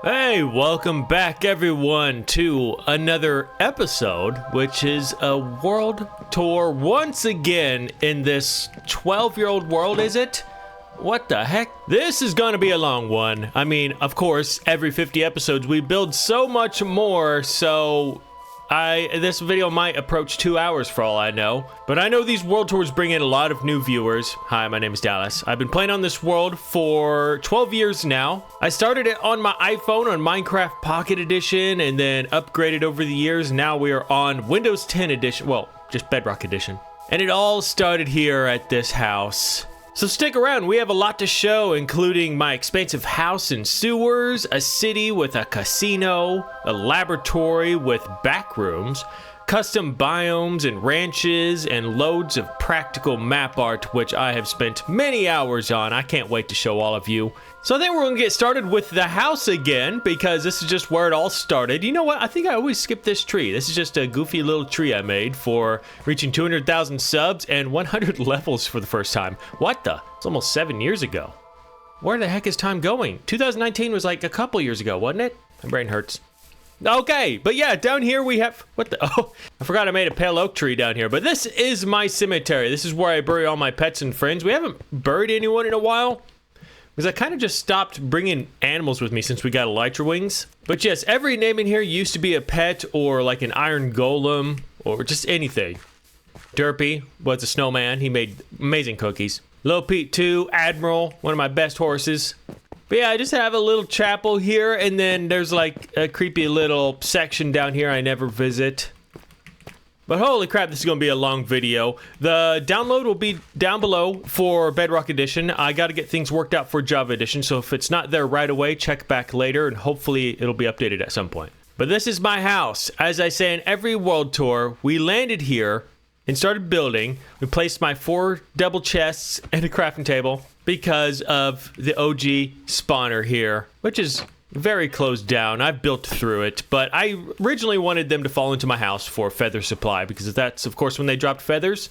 Hey, welcome back everyone to another episode, which is a world tour once again in this 12-year-old world, is it? What the heck? This is gonna be a long one. I mean, of course, every 50 episodes we build so much more, so this video might approach 2 hours for all I know. But I know these world tours bring in a lot of new viewers. Hi, my name is Dallas. I've been playing on this world for 12 years now. I started it on my iPhone on Minecraft Pocket Edition and then upgraded over the years. Now we are on Windows 10 Edition. Well, just Bedrock Edition. And it all started here at this house. So stick around, we have a lot to show, including my expansive house and sewers, a city with a casino, a laboratory with back rooms, custom biomes and ranches, and loads of practical map art, which I have spent many hours on. I can't wait to show all of you. So I think we're gonna get started with the house again, because this is just where it all started. You know what? I think I always skip this tree. This is just a goofy little tree I made for reaching 200,000 subs and 100 levels for the first time. What the? It's almost 7 years ago. Where the heck is time going? 2019 was like a couple years ago, wasn't it? My brain hurts. Okay, but yeah, down here we have, what the, oh, I forgot I made a pale oak tree down here, but this is my cemetery. This is where I bury all my pets and friends. We haven't buried anyone in a while, because I kind of just stopped bringing animals with me since we got elytra wings. But yes, every name in here used to be a pet or like an iron golem or just anything. Derpy was a snowman. He made amazing cookies. Lil Pete 2, Admiral, one of my best horses. But yeah, I just have a little chapel here, and then there's like a creepy little section down here I never visit. But holy crap, this is going to be a long video. The download will be down below for Bedrock Edition. I got to get things worked out for Java Edition, so if it's not there right away, check back later, and hopefully it'll be updated at some point. But this is my house. As I say in every world tour, we landed here and started building. We placed my 4 double chests and a crafting table because of the OG spawner here, which is very closed down. I've built through it, but I originally wanted them to fall into my house for feather supply because that's, of course, when they dropped feathers.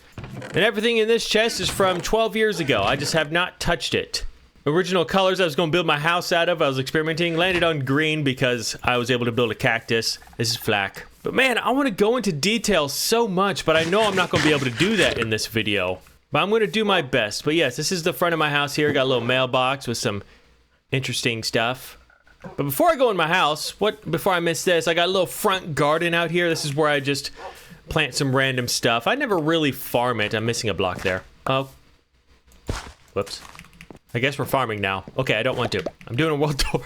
And everything in this chest is from 12 years ago. I just have not touched it. Original colors I was going to build my house out of, I was experimenting, landed on green because I was able to build a cactus. This is flak. But man, I want to go into detail so much, but I know I'm not going to be able to do that in this video. But I'm going to do my best. But yes, this is the front of my house here. Got a little mailbox with some interesting stuff. But before I go in my house, before I miss this, I got a little front garden out here. This is where I just plant some random stuff. I never really farm it. I'm missing a block there. Oh. Whoops. I guess we're farming now. Okay, I don't want to. I'm doing a world tour.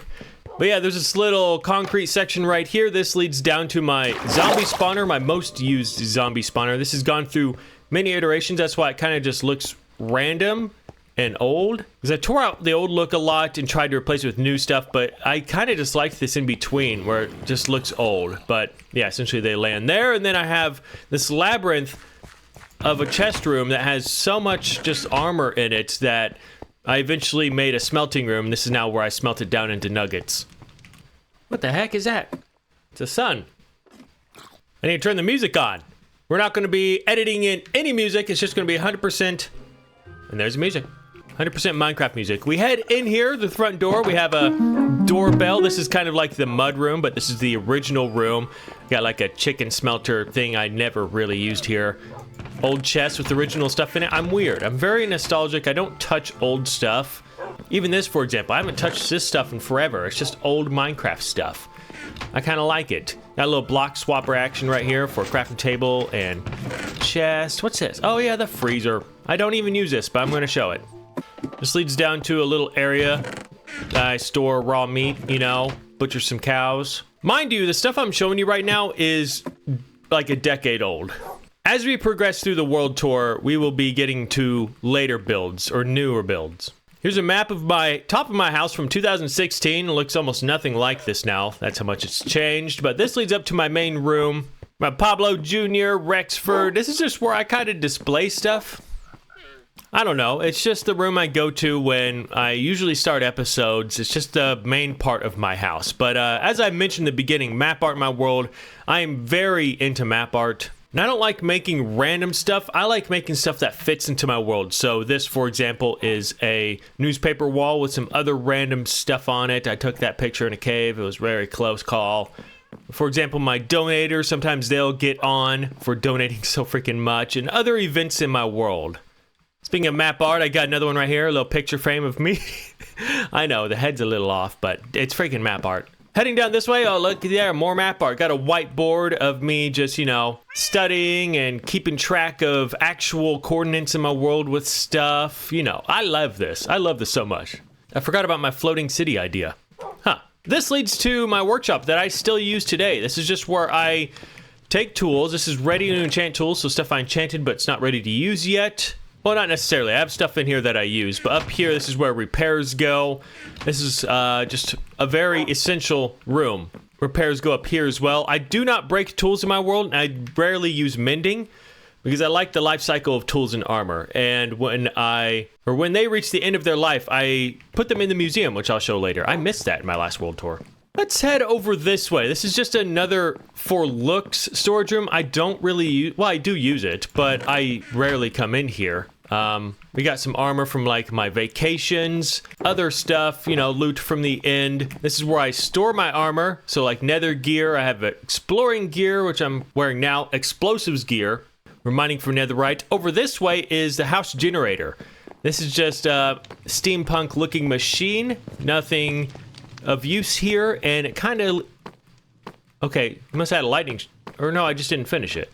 But yeah, there's this little concrete section right here. This leads down to my zombie spawner, my most used zombie spawner. This has gone through many iterations. That's why it kind of just looks random and old. Because I tore out the old look a lot and tried to replace it with new stuff, but I kind of just liked this in between where it just looks old. But yeah, essentially they land there. And then I have this labyrinth of a chest room that has so much just armor in it that I eventually made a smelting room. This is now where I smelt it down into nuggets. What the heck is that? It's a sun. I need to turn the music on. We're not going to be editing in any music. It's just going to be 100%. And there's the music. 100% Minecraft music. We head in here, the front door. We have a doorbell. This is kind of like the mud room, but this is the original room. Got like a chicken smelter thing I never really used here. Old chest with original stuff in it. I'm weird. I'm very nostalgic. I don't touch old stuff. Even this, for example, I haven't touched this stuff in forever. It's just old Minecraft stuff. I kind of like it. Got a little block swapper action right here for a crafting table and chest. What's this? Oh yeah, the freezer. I don't even use this, but I'm going to show it. This leads down to a little area that I store raw meat, you know, butcher some cows. Mind you, the stuff I'm showing you right now is like a decade old. As we progress through the world tour, we will be getting to later builds or newer builds. Here's a map of my top of my house from 2016. It looks almost nothing like this now. That's how much it's changed. But this leads up to my main room. My Pablo Jr., Rexford. This is just where I kind of display stuff. I don't know. It's just the room I go to when I usually start episodes. It's just the main part of my house. But as I mentioned in the beginning, map art my world. I am very into map art. And I don't like making random stuff. I like making stuff that fits into my world. So this, for example, is a newspaper wall with some other random stuff on it. I took that picture in a cave. It was a very close call. For example, my donators, sometimes they'll get on for donating so freaking much, and other events in my world. Speaking of map art, I got another one right here, a little picture frame of me. I know, the head's a little off, but it's freaking map art. Heading down this way, oh, look there, more map art. Got a whiteboard of me just, you know, studying and keeping track of actual coordinates in my world with stuff. You know, I love this. I love this so much. I forgot about my floating city idea. Huh. This leads to my workshop that I still use today. This is just where I take tools. This is ready to enchant tools, so stuff I enchanted, but it's not ready to use yet. Well, not necessarily. I have stuff in here that I use, but up here, this is where repairs go. This is just a very essential room. Repairs go up here as well. I do not break tools in my world, and I rarely use mending because I like the life cycle of tools and armor. And when they reach the end of their life, I put them in the museum, which I'll show later. I missed that in my last world tour. Let's head over this way. This is just another for looks storage room. I don't really use, well, I do use it, but I rarely come in here. We got some armor from like my vacations, other stuff, you know, loot from the end. This is where I store my armor. So like nether gear, I have exploring gear, which I'm wearing now, explosives gear, mining for netherite. Over this way is the house generator. This is just a steampunk looking machine, nothing of use here. And it kind of, okay, must have had a lightning, or no, I just didn't finish it.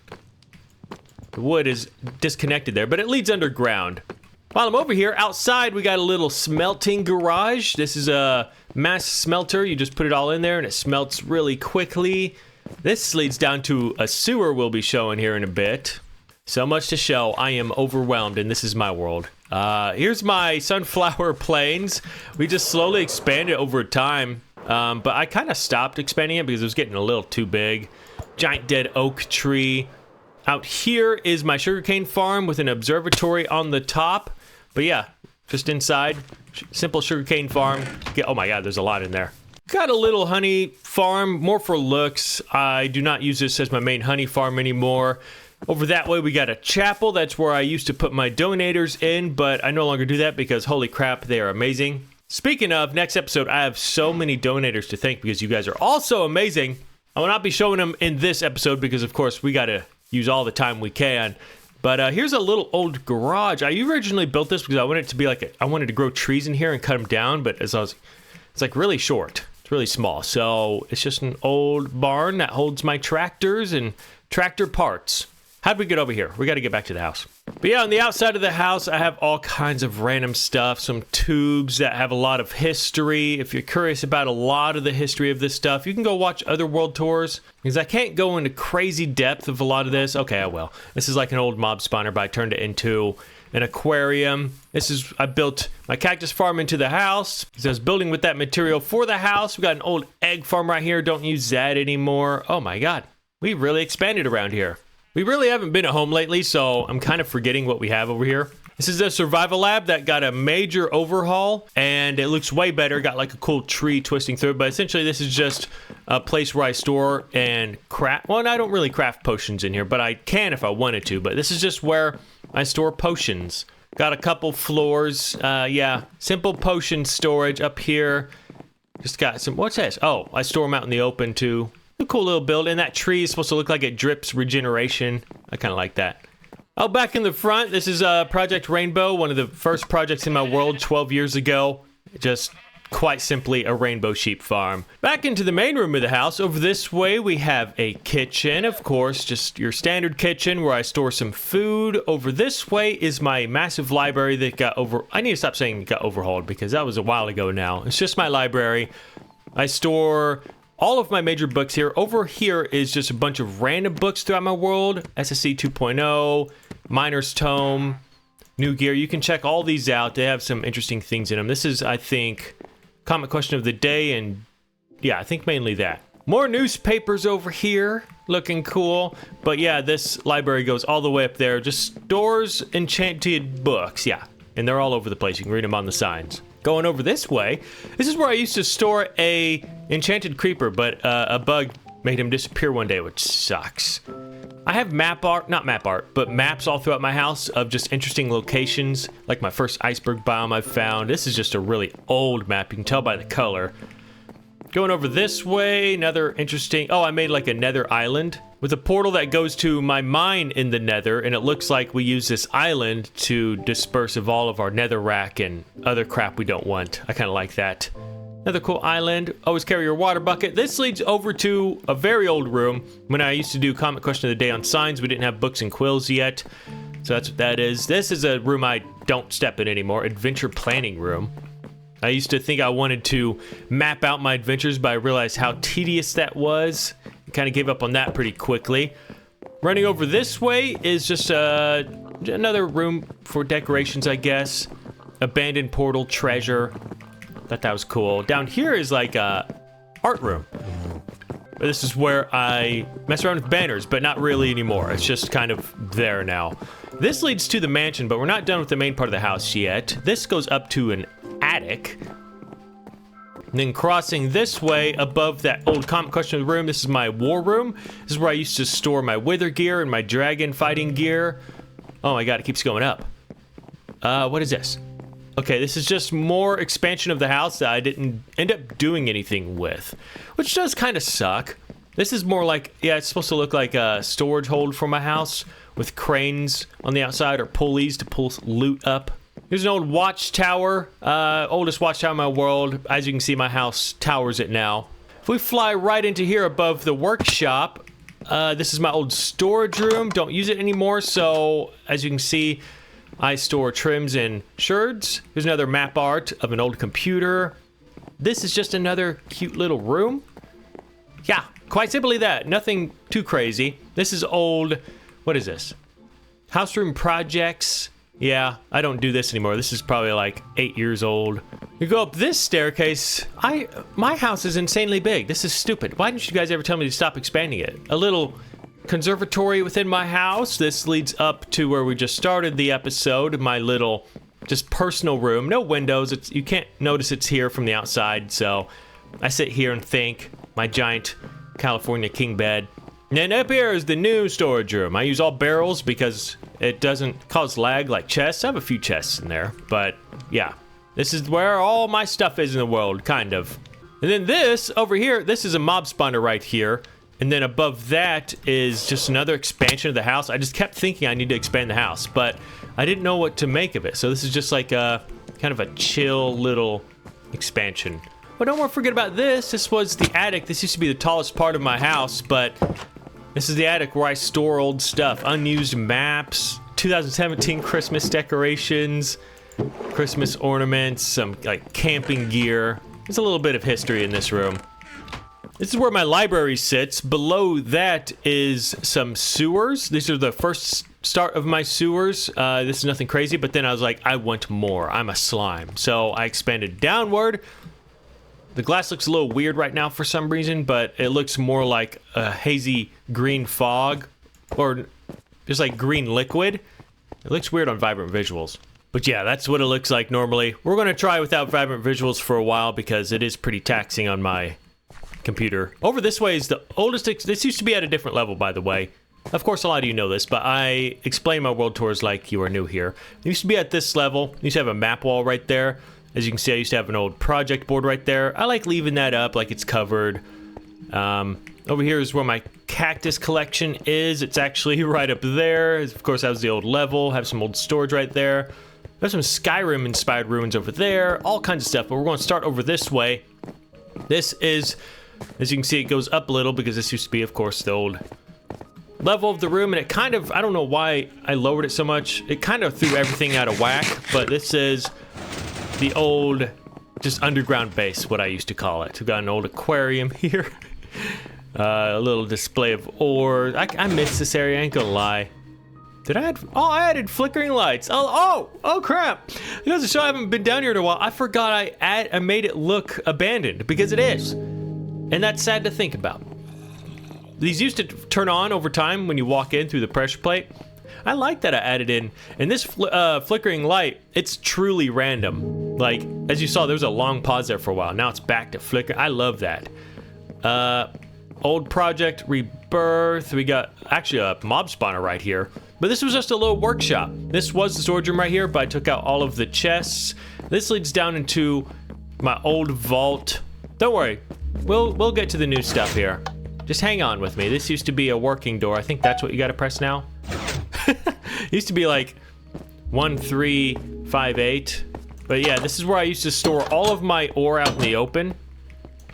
The wood is disconnected there, but it leads underground. While I'm over here, outside we got a little smelting garage. This is a mass smelter. You just put it all in there and it smelts really quickly. This leads down to a sewer we'll be showing here in a bit. So much to show. I am overwhelmed, and this is my world. Here's my sunflower plains. We just slowly expanded over time, but I kind of stopped expanding it because it was getting a little too big. Giant dead oak tree. Out here is my sugarcane farm with an observatory on the top. But yeah, just inside, simple sugarcane farm. Oh my god, there's a lot in there. Got a little honey farm, more for looks. I do not use this as my main honey farm anymore. Over that way, we got a chapel. That's where I used to put my donators in, but I no longer do that because holy crap, they are amazing. Speaking of, next episode, I have so many donators to thank because you guys are all so amazing. I will not be showing them in this episode because, of course, we got to use all the time we can. But here's a little old garage. I originally built this because I wanted it to be like I wanted to grow trees in here and cut them down, but it's like really short. It's really small. So it's just an old barn that holds my tractors and tractor parts. How'd we get over here? We got to get back to the house. But yeah, on the outside of the house, I have all kinds of random stuff. Some tubes that have a lot of history. If you're curious about a lot of the history of this stuff, you can go watch other world tours. Because I can't go into crazy depth of a lot of this. Okay, I will. This is like an old mob spawner, but I turned it into an aquarium. I built my cactus farm into the house. So I was building with that material for the house. We got an old egg farm right here. Don't use that anymore. Oh my god. We really expanded around here. We really haven't been at home lately, so I'm kind of forgetting what we have over here. This is a survival lab that got a major overhaul, and it looks way better. Got like a cool tree twisting through it, but essentially this is just a place where I store and craft. Well, I don't really craft potions in here, but I can if I wanted to. But this is just where I store potions. Got a couple floors. Yeah, simple potion storage up here. Just got some. What's this? Oh, I store them out in the open too. A cool little build, and that tree is supposed to look like it drips regeneration. I kind of like that. Oh, back in the front, this is Project Rainbow, one of the first projects in my world 12 years ago. Just quite simply a rainbow sheep farm. Back into the main room of the house. Over this way, we have a kitchen, of course, just your standard kitchen where I store some food. Over this way is my massive library that got I need to stop saying it got overhauled because that was a while ago now. It's just my library. I store all of my major books here. Over here is just a bunch of random books throughout my world. SSC 2.0, Miner's Tome, New Gear. You can check all these out. They have some interesting things in them. This is, I think, Comic Question of the Day, and yeah, I think mainly that. More newspapers over here, looking cool. But yeah, this library goes all the way up there. Just stores enchanted books, yeah. And they're all over the place. You can read them on the signs. Going over this way, this is where I used to store a enchanted creeper, but a bug made him disappear one day, which sucks. I have map art, not map art, but maps all throughout my house of just interesting locations, like my first iceberg biome I've found. This is just a really old map. You can tell by the color. Going over this way, another interesting... Oh, I made like a Nether island with a portal that goes to my mine in the Nether, and it looks like we use this island to disperse of all of our netherrack and other crap we don't want. I kind of like that. Another cool island. Always carry your water bucket. This leads over to a very old room. When I used to do Comic Question of the Day on signs, we didn't have books and quills yet. So that's what that is. This is a room I don't step in anymore. Adventure planning room. I used to think I wanted to map out my adventures, but I realized how tedious that was. I kind of gave up on that pretty quickly. Running over this way is just another room for decorations, I guess. Abandoned portal, treasure. Thought that was cool. Down here is like a art room. This is where I mess around with banners, but not really anymore. It's just kind of there now. This leads to the mansion, but we're not done with the main part of the house yet. This goes up to an attic. And then crossing this way above that old Comic Question room, this is my war room. This is where I used to store my wither gear and my dragon fighting gear. Oh my god, it keeps going up. What is this? Okay, this is just more expansion of the house that I didn't end up doing anything with, which does kind of suck. This is more like, yeah, it's supposed to look like a storage hold for my house with cranes on the outside or pulleys to pull loot up. Here's an old watchtower, oldest watchtower in my world. As you can see, my house towers it now. If we fly right into here above the workshop, this is my old storage room. Don't use it anymore, so as you can see, I store trims and sherds. Here's another map art of an old computer. This is just another cute little room. Yeah, quite simply that. Nothing too crazy. This is old, what is this? House room projects. Yeah, I don't do this anymore. This is probably like 8 years old. You go up this staircase. My house is insanely big. This is stupid. Why didn't you guys ever tell me to stop expanding it? A little conservatory within my house. This leads up to where we just started the episode, my little just personal room. No windows. You can't notice it's here from the outside, so I sit here and think. My giant California king bed. And then up here is the new storage room. I use all barrels because it doesn't cause lag like chests. I have a few chests in there, but yeah. This is where all my stuff is in the world, kind of. And then this over here, this is a mob spawner right here. And then above that is just another expansion of the house. I just kept thinking I need to expand the house, but I didn't know what to make of it. So this is just like a kind of a chill little expansion. But don't forget about this. This was the attic. This used to be the tallest part of my house, but this is the attic where I store old stuff. Unused maps, 2017 Christmas decorations, Christmas ornaments, some like camping gear. There's a little bit of history in this room. This is where my library sits. Below that is some sewers. These are the first start of my sewers. This is nothing crazy, but then I was like, I want more. I'm a slime. So I expanded downward. The glass looks a little weird right now for some reason, but it looks more like a hazy green fog or just like green liquid. It looks weird on Vibrant Visuals. But yeah, that's what it looks like normally. We're going to try without Vibrant Visuals for a while because it is pretty taxing on my computer. Over this way is the oldest. This used to be at a different level, by the way. Of course, a lot of you know this, but I explain my world tours like you are new here. It used to be at this level. It used to have a map wall right there. As you can see, I used to have an old project board right there. I like leaving that up like it's covered. Over here is where my cactus collection is. It's actually right up there. Of course, that was the old level. Have some old storage right there. There's some Skyrim-inspired ruins over there. All kinds of stuff, but we're going to start over this way. This is, as you can see, it goes up a little because this used to be, of course, the old level of the room, and it kind of, I don't know why I lowered it so much. It kind of threw everything out of whack, but this is the old, just underground base, what I used to call it. We've got an old aquarium here. A little display of ores. I miss this area, I ain't gonna lie. Did I add? Oh, I added flickering lights. Oh crap. It goes to show I haven't been down here in a while. I forgot I made it look abandoned, because it is. And that's sad to think about. These used to turn on over time when you walk in through the pressure plate. I like that I added in. And this flickering light, it's truly random. Like, as you saw, there was a long pause there for a while. Now it's back to flicker. I love that. Old project creeper. We got actually a mob spawner right here. But this was just a little workshop. This was the storage room right here, but I took out all of the chests. This leads down into my old vault. Don't worry, we'll get to the new stuff here. Just hang on with me. This used to be a working door. I think that's what you gotta press now. It used to be like 1358. But yeah, this is where I used to store all of my ore out in the open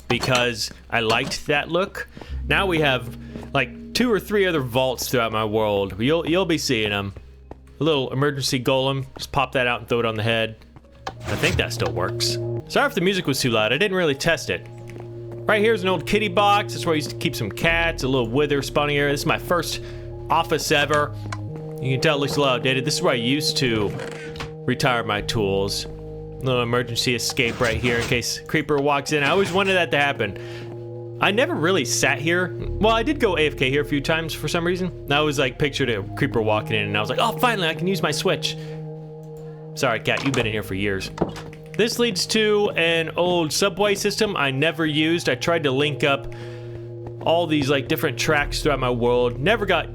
because I liked that look. Now we have like 2 or 3 other vaults throughout my world. You'll be seeing them. A little emergency golem. Just pop that out and throw it on the head. I think that still works. Sorry if the music was too loud. I didn't really test it. Right here's an old kitty box. That's where I used to keep some cats, a little wither spawning area. This is my first office ever. You can tell it looks a little outdated. This is where I used to retire my tools. A little emergency escape right here in case creeper walks in. I always wanted that to happen. I never really sat here. Well, I did go AFK here a few times for some reason. I was like pictured a creeper walking in and I was like, oh, finally I can use my switch. Sorry, cat, you've been in here for years. This leads to an old subway system I never used. I tried to link up all these like different tracks throughout my world. Never got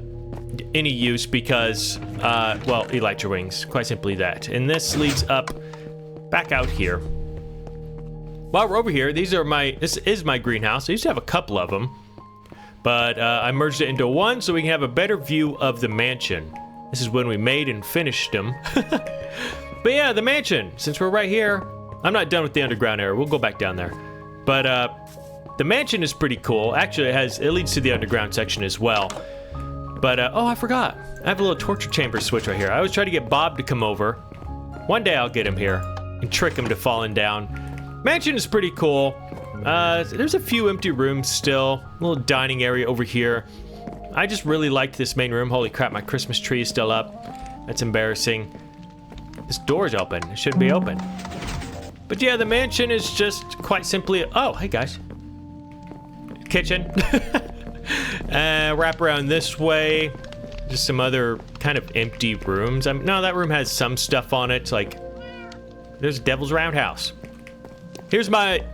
any use because, well, elytra wings. Quite simply that. And this leads up back out here. While we're over here, this is my greenhouse. I used to have a couple of them, but I merged it into one so we can have a better view of the mansion. This is when we made and finished them. But yeah, the mansion, since we're right here, I'm not done with the underground area. We'll go back down there. But the mansion is pretty cool. Actually, it leads to the underground section as well. But, oh, I forgot. I have a little torture chamber switch right here. I always try to get Bob to come over. One day I'll get him here and trick him to falling down. Mansion is pretty cool. There's a few empty rooms still. A little dining area over here. I just really liked this main room. Holy crap, my Christmas tree is still up. That's embarrassing. This door's open. It should be open. But yeah, the mansion is just quite simply... Oh, hey guys. Kitchen. Wrap around this way. Just some other kind of empty rooms. No, that room has some stuff on it. Like, there's Devil's Roundhouse. Here's my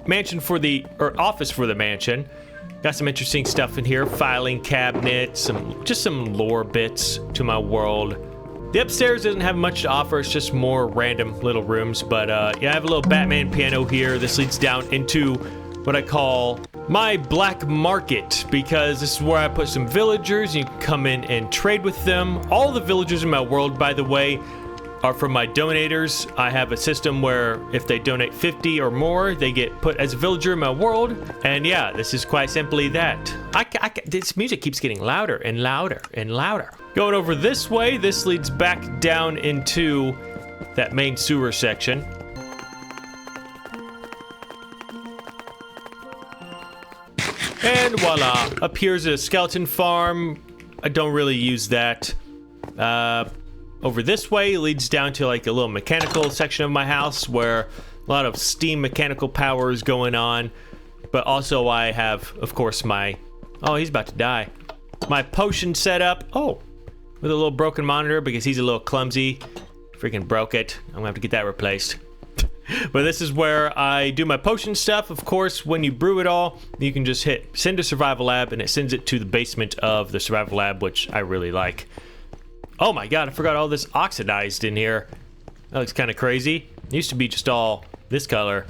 mansion for the... Or office for the mansion. Got some interesting stuff in here. Filing cabinet. Just some lore bits to my world. The upstairs doesn't have much to offer. It's just more random little rooms. But yeah, I have a little Batman piano here. This leads down into what I call my black market, because this is where I put some villagers. You can come in and trade with them. All the villagers in my world, by the way, are from my donators. I have a system where if they donate 50 or more, they get put as a villager in my world. And yeah, this is quite simply that. This music keeps getting louder and louder and louder. Going over this way, this leads back down into that main sewer section. And voila, up here's a skeleton farm. I don't really use that. Over this way leads down to like a little mechanical section of my house where a lot of steam mechanical power is going on. But also I have, of course, my... Oh, he's about to die. My potion setup. Oh, with a little broken monitor because he's a little clumsy. Freaking broke it. I'm gonna have to get that replaced. But this is where I do my potion stuff. Of course, when you brew it all, you can just hit send to survival lab and it sends it to the basement of the survival lab, which I really like. Oh my god, I forgot all this oxidized in here. That looks kind of crazy. It used to be just all this color.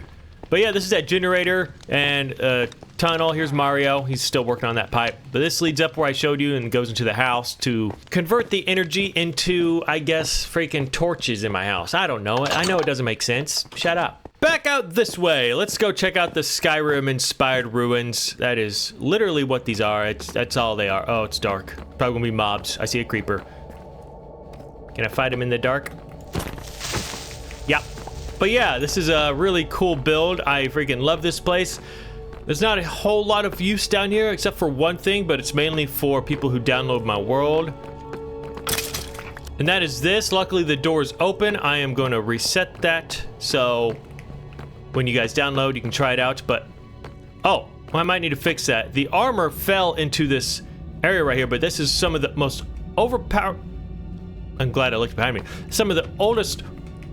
But yeah, this is that generator and tunnel. Here's Mario. He's still working on that pipe. But this leads up where I showed you and goes into the house to convert the energy into, I guess, freaking torches in my house. I don't know. I know it doesn't make sense. Shut up. Back out this way. Let's go check out the Skyrim-inspired ruins. That is literally what these are. That's all they are. Oh, it's dark. Probably gonna be mobs. I see a creeper. Can I fight him in the dark? Yep. But yeah, this is a really cool build. I freaking love this place. There's not a whole lot of use down here except for one thing, but it's mainly for people who download my world. And that is this. Luckily, the door is open. I am going to reset that. So when you guys download, you can try it out. But, oh, well, I might need to fix that. The armor fell into this area right here, but this is some of the most overpowered... I'm glad I looked behind me. Some of the oldest...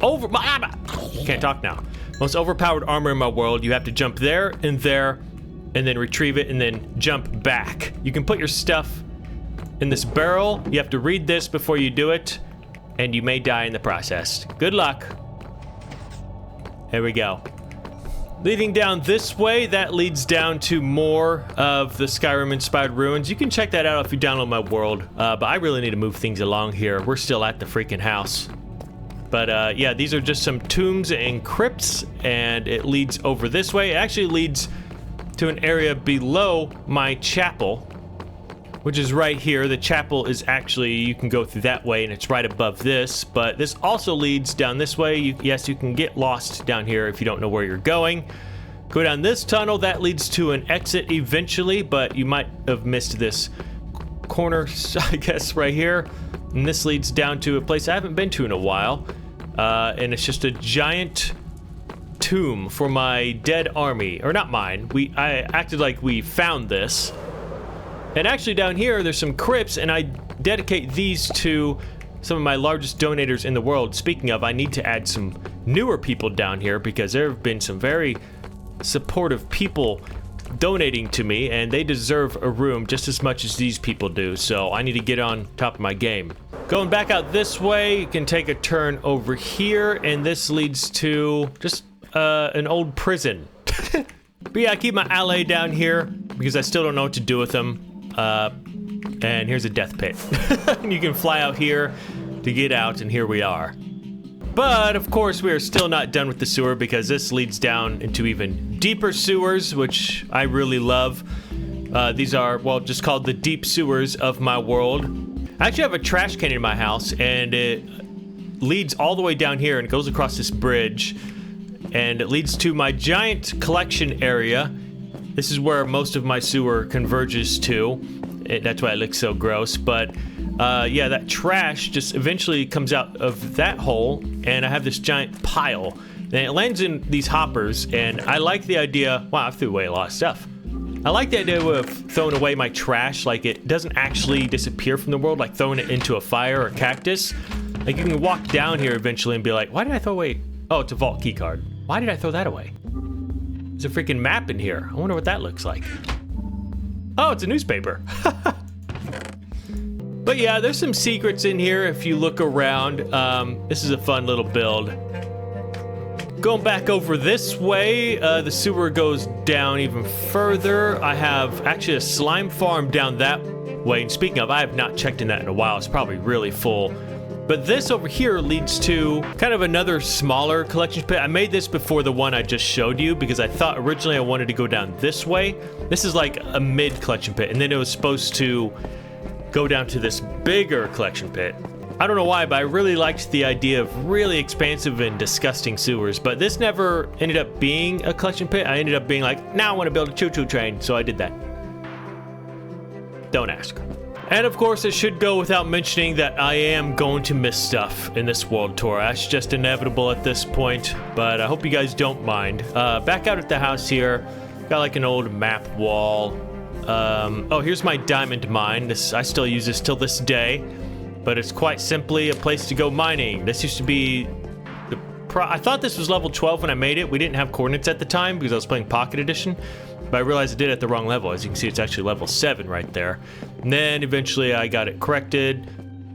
Can't talk now. Most overpowered armor in my world. You have to jump there and there and then retrieve it, and then jump back. You can put your stuff in this barrel. You have to read this before you do it, and you may die in the process. Good luck. Here we go. Leading down this way, that leads down to more of the Skyrim-inspired ruins. You can check that out if you download my world, but I really need to move things along here. We're still at the freaking house. But yeah, these are just some tombs and crypts, and it leads over this way. It actually leads to an area below my chapel, which is right here. The chapel is actually, you can go through that way, and it's right above this, but this also leads down this way. Yes, you can get lost down here if you don't know where you're going. Go down this tunnel, that leads to an exit eventually, but you might have missed this corner, I guess, right here. And this leads down to a place I haven't been to in a while, and it's just a giant tomb for my dead army, or not mine. I acted like we found this. And actually down here, there's some crypts, and I dedicate these to some of my largest donators in the world. Speaking of, I need to add some newer people down here because there have been some very supportive people donating to me, and they deserve a room just as much as these people do, so I need to get on top of my game. Going back out this way, you can take a turn over here, and this leads to just an old prison. But yeah, I keep my ally down here because I still don't know what to do with them. And here's a death pit. You can fly out here to get out, and here we are. But of course, we are still not done with the sewer because this leads down into even deeper sewers, which I really love. These are, well, just called the deep sewers of my world. I actually have a trash can in my house, and it leads all the way down here and it goes across this bridge, and it leads to my giant collection area. This is where most of my sewer converges to. That's why it looks so gross. But yeah, that trash just eventually comes out of that hole, and I have this giant pile. And it lands in these hoppers, and I like the idea. Wow, I threw away a lot of stuff. I like the idea of throwing away my trash, like it doesn't actually disappear from the world, like throwing it into a fire or cactus. Like you can walk down here eventually and be like, why did I throw away? Oh, it's a vault key card. Why did I throw that away? There's a freaking map in here. I wonder what that looks like. Oh, it's a newspaper. But yeah, there's some secrets in here if you look around. This is a fun little build. Going back over this way, the sewer goes down even further. I have actually a slime farm down that way. And speaking of, I have not checked in that in a while. It's probably really full. But this over here leads to kind of another smaller collection pit. I made this before the one I just showed you because I thought originally I wanted to go down this way. This is like a mid collection pit, and then it was supposed to go down to this bigger collection pit. I don't know why, but I really liked the idea of really expansive and disgusting sewers, but this never ended up being a collection pit. I ended up being like, now I want to build a choo-choo train, so I did that. Don't ask. And of course, it should go without mentioning that I am going to miss stuff in this world tour. That's just inevitable at this point, but I hope you guys don't mind. Back out at the house here, got like an old map wall. Oh, here's my diamond mine. I still use this till this day, but it's quite simply a place to go mining. This used to be I thought this was level 12 when I made it. We didn't have coordinates at the time because I was playing Pocket Edition, but I realized I did it at the wrong level. As you can see, it's actually level 7 right there. And then eventually I got it corrected.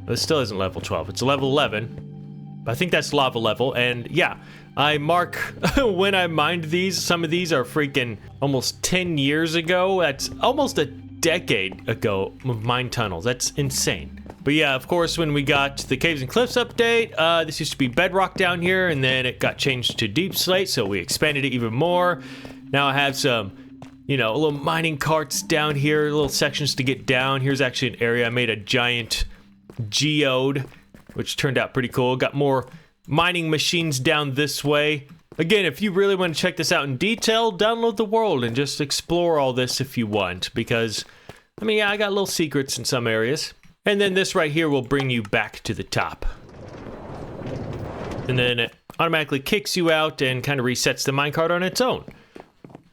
It still isn't level 12. It's a level 11. But I think that's lava level. And yeah, I mark when I mined these. Some of these are freaking almost 10 years ago. That's almost a decade ago of mine tunnels. That's insane. But yeah, of course, when we got the Caves and Cliffs update, this used to be bedrock down here, and then it got changed to deep slate, so we expanded it even more. Now I have some, you know, little mining carts down here, little sections to get down. Here's actually an area I made a giant geode, which turned out pretty cool. Got more mining machines down this way. Again, if you really want to check this out in detail, download the world and just explore all this if you want, because, I mean, yeah, I got little secrets in some areas. And then this right here will bring you back to the top. And then it automatically kicks you out and kind of resets the minecart on its own.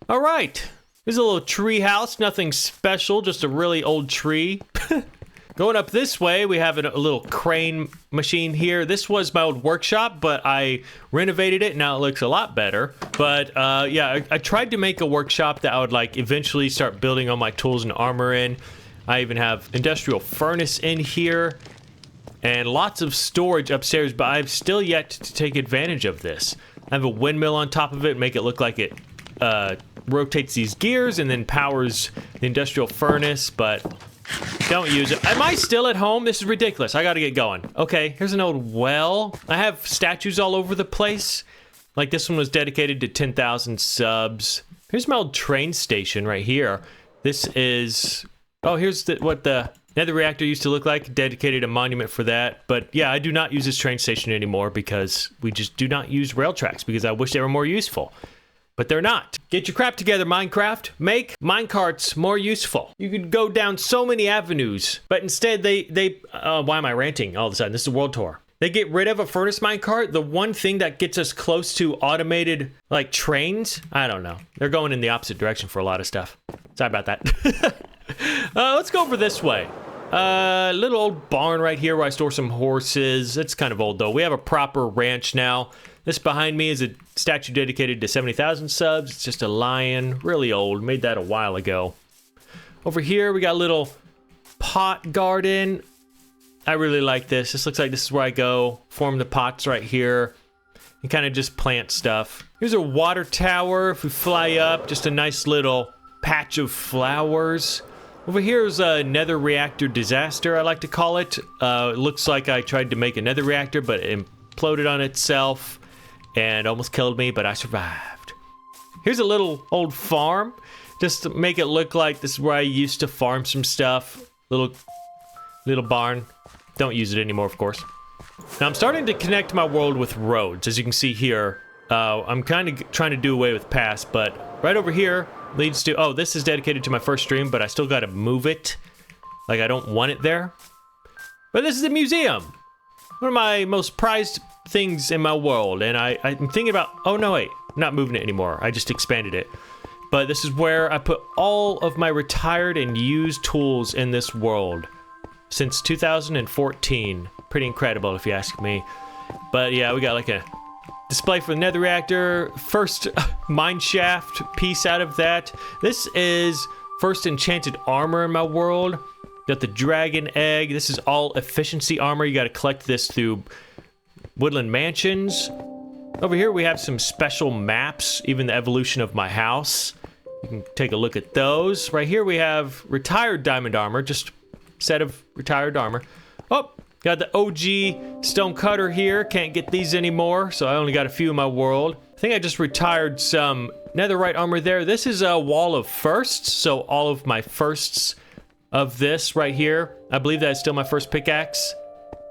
All right. This is a little tree house, nothing special, just a really old tree. Going Going up this way, we have a little crane machine here. This was my old workshop, but I renovated it. Now it looks a lot better. But yeah, I tried to make a workshop that I would like eventually start building all my tools and armor in. I even have industrial furnace in here and lots of storage upstairs, but I've still yet to take advantage of this. I have a windmill on top of it, make it look like it rotates these gears and then powers the industrial furnace, but don't use it. Am I still at home? This is ridiculous. I gotta get going. Okay, here's an old well. I have statues all over the place. Like this one was dedicated to 10,000 subs. Here's my old train station right here. This is... Oh, here's what the Nether reactor used to look like. Dedicated a monument for that. But yeah, I do not use this train station anymore because we just do not use rail tracks because I wish they were more useful. But they're not. Get your crap together, Minecraft. Make minecarts more useful. You could go down so many avenues, but instead why am I ranting all of a sudden? This is a world tour. They get rid of a furnace minecart, the one thing that gets us close to automated, like, trains. I don't know. They're going in the opposite direction for a lot of stuff. Sorry about that. Let's go over this way. Little old barn right here where I store some horses. It's kind of old, though. We have a proper ranch now. This behind me is a statue dedicated to 70,000 subs. It's just a lion, really old. Made that a while ago. Over here, we got a little pot garden. I really like this. This looks like this is where I go. Form the pots right here. And kind of just plant stuff. Here's a water tower. If we fly up, just a nice little patch of flowers. Over here is a nether reactor disaster, I like to call it. It looks like I tried to make a nether reactor, but it imploded on itself and almost killed me, but I survived. Here's a little old farm, just to make it look like this is where I used to farm some stuff. Little barn. Don't use it anymore, of course. Now I'm starting to connect my world with roads, as you can see here. I'm kind of trying to do away with paths, but right over here leads to... Oh, this is dedicated to my first stream, but I still got to move it. Like, I don't want it there. But this is a museum. One of my most prized things in my world. And I'm thinking about... Oh, no, wait. I'm not moving it anymore. I just expanded it. But this is where I put all of my retired and used tools in this world. Since 2014. Pretty incredible, if you ask me. But, yeah, we got, like, a... display for the nether reactor, first mine shaft piece out of that. This is first enchanted armor in my world. Got the dragon egg. This is all efficiency armor. You got to collect this through woodland mansions. Over here we have some special maps, even the evolution of my house. You can take a look at those. Right here we have retired diamond armor, just a set of retired armor. Oh, got the OG stone cutter here. Can't get these anymore, so I only got a few in my world. I think I just retired some netherite armor there. This is a wall of firsts, so all of my firsts of this right here. I believe that is still my first pickaxe.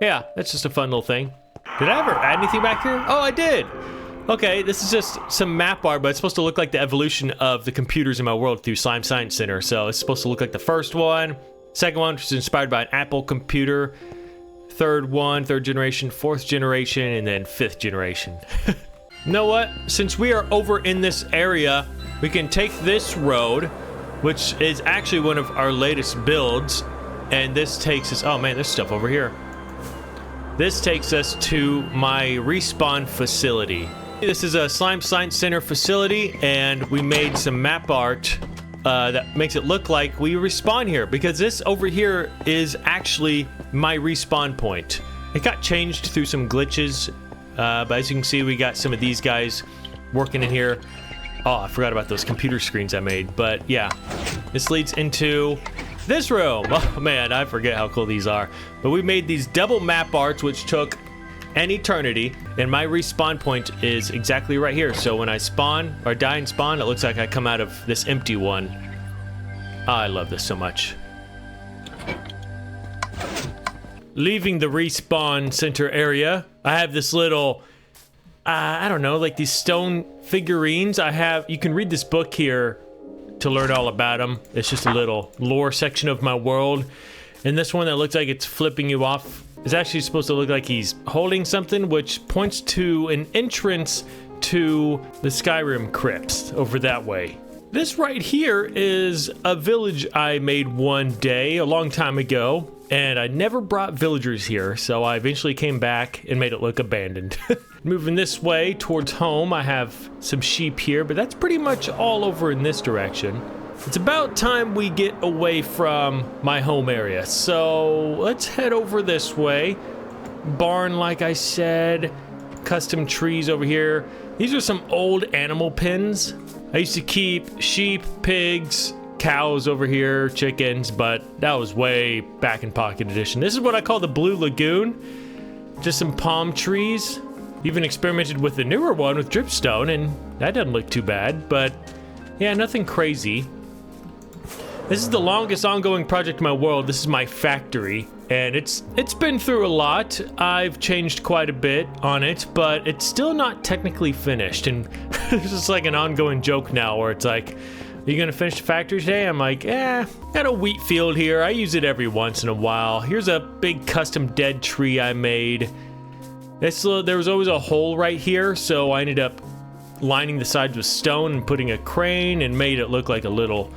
Yeah, that's just a fun little thing. Did I ever add anything back here? Oh, I did. Okay, this is just some map art, but it's supposed to look like the evolution of the computers in my world through Slime Science Center. So it's supposed to look like the first one. Second one, which is inspired by an Apple computer. Third one, third generation, fourth generation, and then fifth generation. You know what? Since we are over in this area, we can take this road, which is actually one of our latest builds, and this takes us... Oh man, there's stuff over here. This takes us to my respawn facility. This is a Slime Science Center facility, and we made some map art that makes it look like we respawn here, because this over here is actually my respawn point. It got changed through some glitches, but as you can see, we got some of these guys working in here. Oh, I forgot about those computer screens I made, but yeah. This leads into this room. Oh man, I forget how cool these are. But we made these double map arts, which took an eternity, and my respawn point is exactly right here. So when I spawn, or die and spawn, it looks like I come out of this empty one. Oh, I love this so much. Leaving the respawn center area, I have this little, I don't know, like these stone figurines. You can read this book here to learn all about them. It's just a little lore section of my world. And this one that looks like it's flipping you off is actually supposed to look like he's holding something, which points to an entrance to the Skyrim crypts over that way. This right here is a village I made one day, a long time ago. and I never brought villagers here, so I eventually came back and made it look abandoned. Moving this way towards home, I have some sheep here, but that's pretty much all over in this direction. It's about time we get away from my home area, so let's head over this way. Barn, like I said, custom trees over here. These are some old animal pens. I used to keep sheep, pigs, cows over here, chickens, but that was way back in Pocket Edition. This is what I call the Blue Lagoon. Just some palm trees. Even experimented with the newer one with dripstone, and that doesn't look too bad, but yeah, nothing crazy. This is the longest ongoing project in my world. This is my factory, and it's been through a lot. I've changed quite a bit on it, but it's still not technically finished, and it's just like an ongoing joke now where it's like, are you gonna finish the factory today? I'm like, got a wheat field here. I use it every once in a while. Here's a big custom dead tree I made. There was always a hole right here, so I ended up lining the sides with stone and putting a crane and made it look like a little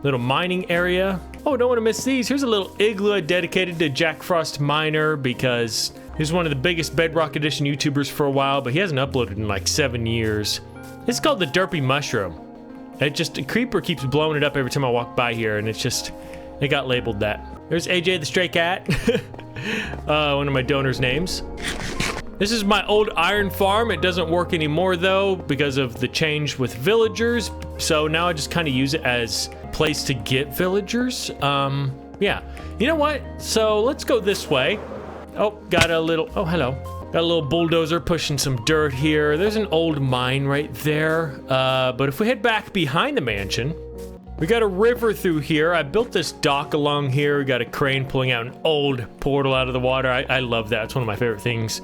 mining area. Oh, don't want to miss these. Here's a little igloo dedicated to Jack Frost Miner because he's one of the biggest Bedrock Edition YouTubers for a while, but he hasn't uploaded in like 7 years. It's called the Derpy Mushroom. A creeper keeps blowing it up every time I walk by here, and it got labeled that. There's AJ the Stray Cat, one of my donors' names. This is my old iron farm. It doesn't work anymore though because of the change with villagers. So now I just kind of use it as a place to get villagers. Yeah. You know what? So let's go this way. Oh, hello. Got a little bulldozer pushing some dirt here. There's an old mine right there. But if we head back behind the mansion, we got a river through here. I built this dock along here. We got a crane pulling out an old portal out of the water. I love that. It's one of my favorite things.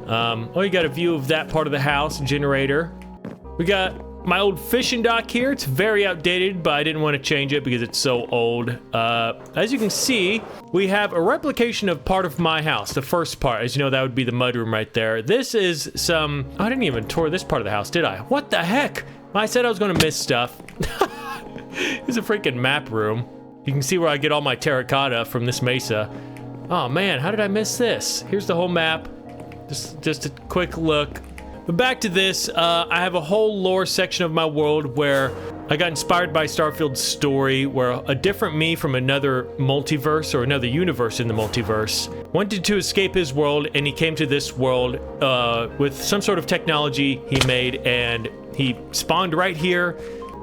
You got a view of that part of the house, generator. We got my old fishing dock here. It's very outdated, but I didn't want to change it because it's so old. As you can see, we have a replication of part of my house, the first part. As you know, that would be the mudroom right there. This is I didn't even tour this part of the house, did I? What the heck? I said I was going to miss stuff. It's a freaking map room. You can see where I get all my terracotta from this mesa. Oh man, how did I miss this? Here's the whole map. Just a quick look. But back to this, I have a whole lore section of my world where I got inspired by Starfield's story, where a different me from another multiverse or another universe in the multiverse wanted to escape his world, and he came to this world with some sort of technology he made, and he spawned right here.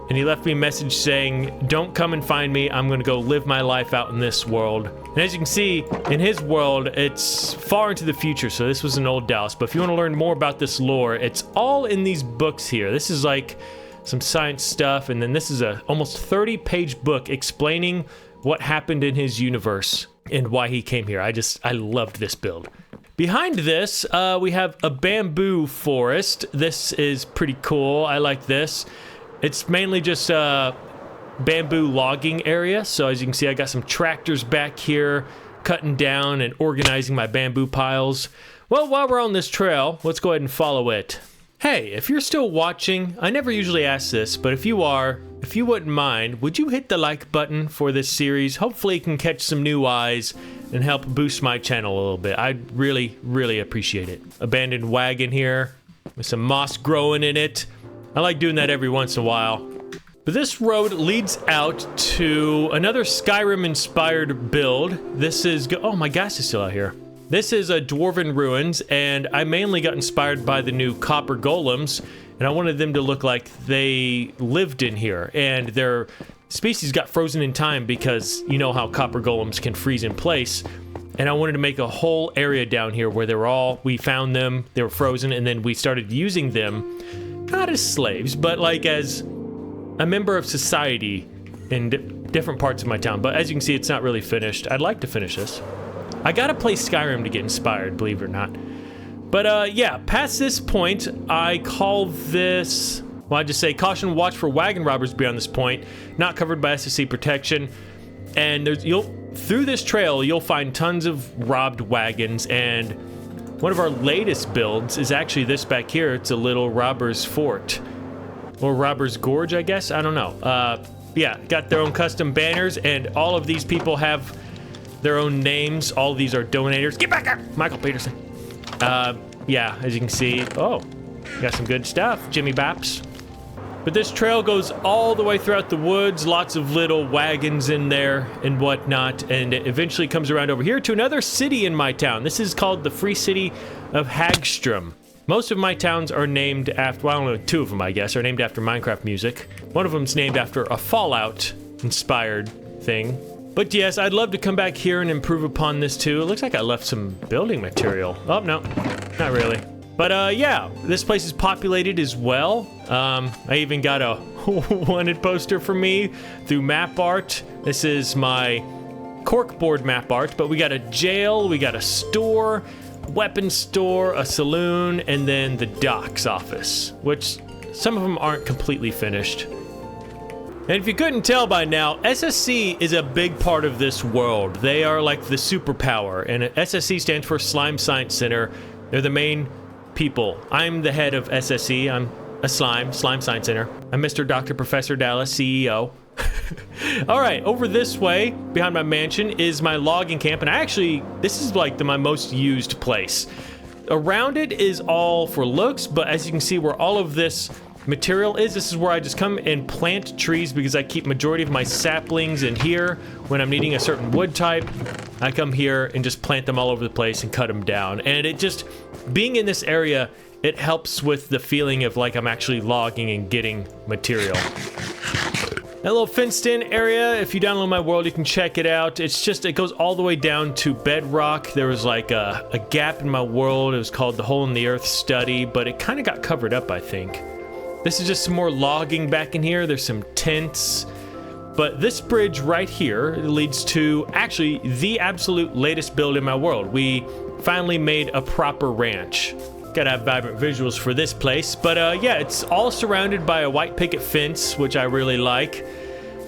And he left me a message saying, don't come and find me. I'm going to go live my life out in this world. And as you can see, in his world, it's far into the future. So this was an old Dallas. But if you want to learn more about this lore, it's all in these books here. This is like some science stuff. And then this is a almost 30-page book explaining what happened in his universe and why he came here. I loved this build. Behind this, we have a bamboo forest. This is pretty cool. I like this. It's mainly just a bamboo logging area. So as you can see, I got some tractors back here cutting down and organizing my bamboo piles. Well, while we're on this trail, let's go ahead and follow it. Hey, if you're still watching, I never usually ask this, but if you are, if you wouldn't mind, would you hit the like button for this series? Hopefully it can catch some new eyes and help boost my channel a little bit. I'd really, really appreciate it. Abandoned wagon here with some moss growing in it. I like doing that every once in a while. But this road leads out to another Skyrim-inspired build. This is... oh, my gas is still out here. This is a Dwarven Ruins, and I mainly got inspired by the new copper golems, and I wanted them to look like they lived in here. And their species got frozen in time because you know how copper golems can freeze in place. And I wanted to make a whole area down here where they were all... we found them, they were frozen, and then we started using them... not as slaves, but like as a member of society in different parts of my town. But as you can see, it's not really finished. I'd like to finish this. I gotta play Skyrim to get inspired, believe it or not. But yeah, past this point, I call this... well, I just say caution, watch for wagon robbers beyond this point. Not covered by SSC protection. And through this trail, you'll find tons of robbed wagons, and one of our latest builds is actually this back here. It's a little robber's fort. Or robber's gorge, I guess? I don't know. Yeah, got their own custom banners, and all of these people have their own names. All these are donators. Get back here, Michael Peterson. Yeah, as you can see, oh, got some good stuff, Jimmy Baps. But this trail goes all the way throughout the woods, lots of little wagons in there and whatnot, and it eventually comes around over here to another city in my town. This is called the Free City of Hagstrom. Most of my towns are named after, well, I don't know, 2 of them, I guess, are named after Minecraft music. One of them's named after a Fallout-inspired thing. But yes, I'd love to come back here and improve upon this too. It looks like I left some building material. Oh, no, not really. But yeah, this place is populated as well. I even got a wanted poster for me through map art. This is my corkboard map art, but we got a jail, we got a store, weapons store, a saloon, and then the docks office, which some of them aren't completely finished. And if you couldn't tell by now, SSC is a big part of this world. They are like the superpower, and SSC stands for Slime Science Center. They're the main people. I'm the head of SSC. I'm a Slime Science Center. I'm Mr. Dr. Professor Dallas, CEO. All right, over this way, behind my mansion, is my logging camp, and this is like my most used place. Around it is all for looks, but as you can see where all of this material is, this is where I just come and plant trees because I keep majority of my saplings in here. When I'm needing a certain wood type, I come here and just plant them all over the place and cut them down. And it just, being in this area, it helps with the feeling of like I'm actually logging and getting material. That little fenced in area, if you download my world, you can check it out. It's just, it goes all the way down to bedrock. There was like a gap in my world. It was called the Hole in the Earth Study, but it kind of got covered up, I think. This is just some more logging back in here. There's some tents. But this bridge right here leads to actually the absolute latest build in my world. We finally made a proper ranch. Gotta have vibrant visuals for this place. But yeah, it's all surrounded by a white picket fence, which I really like.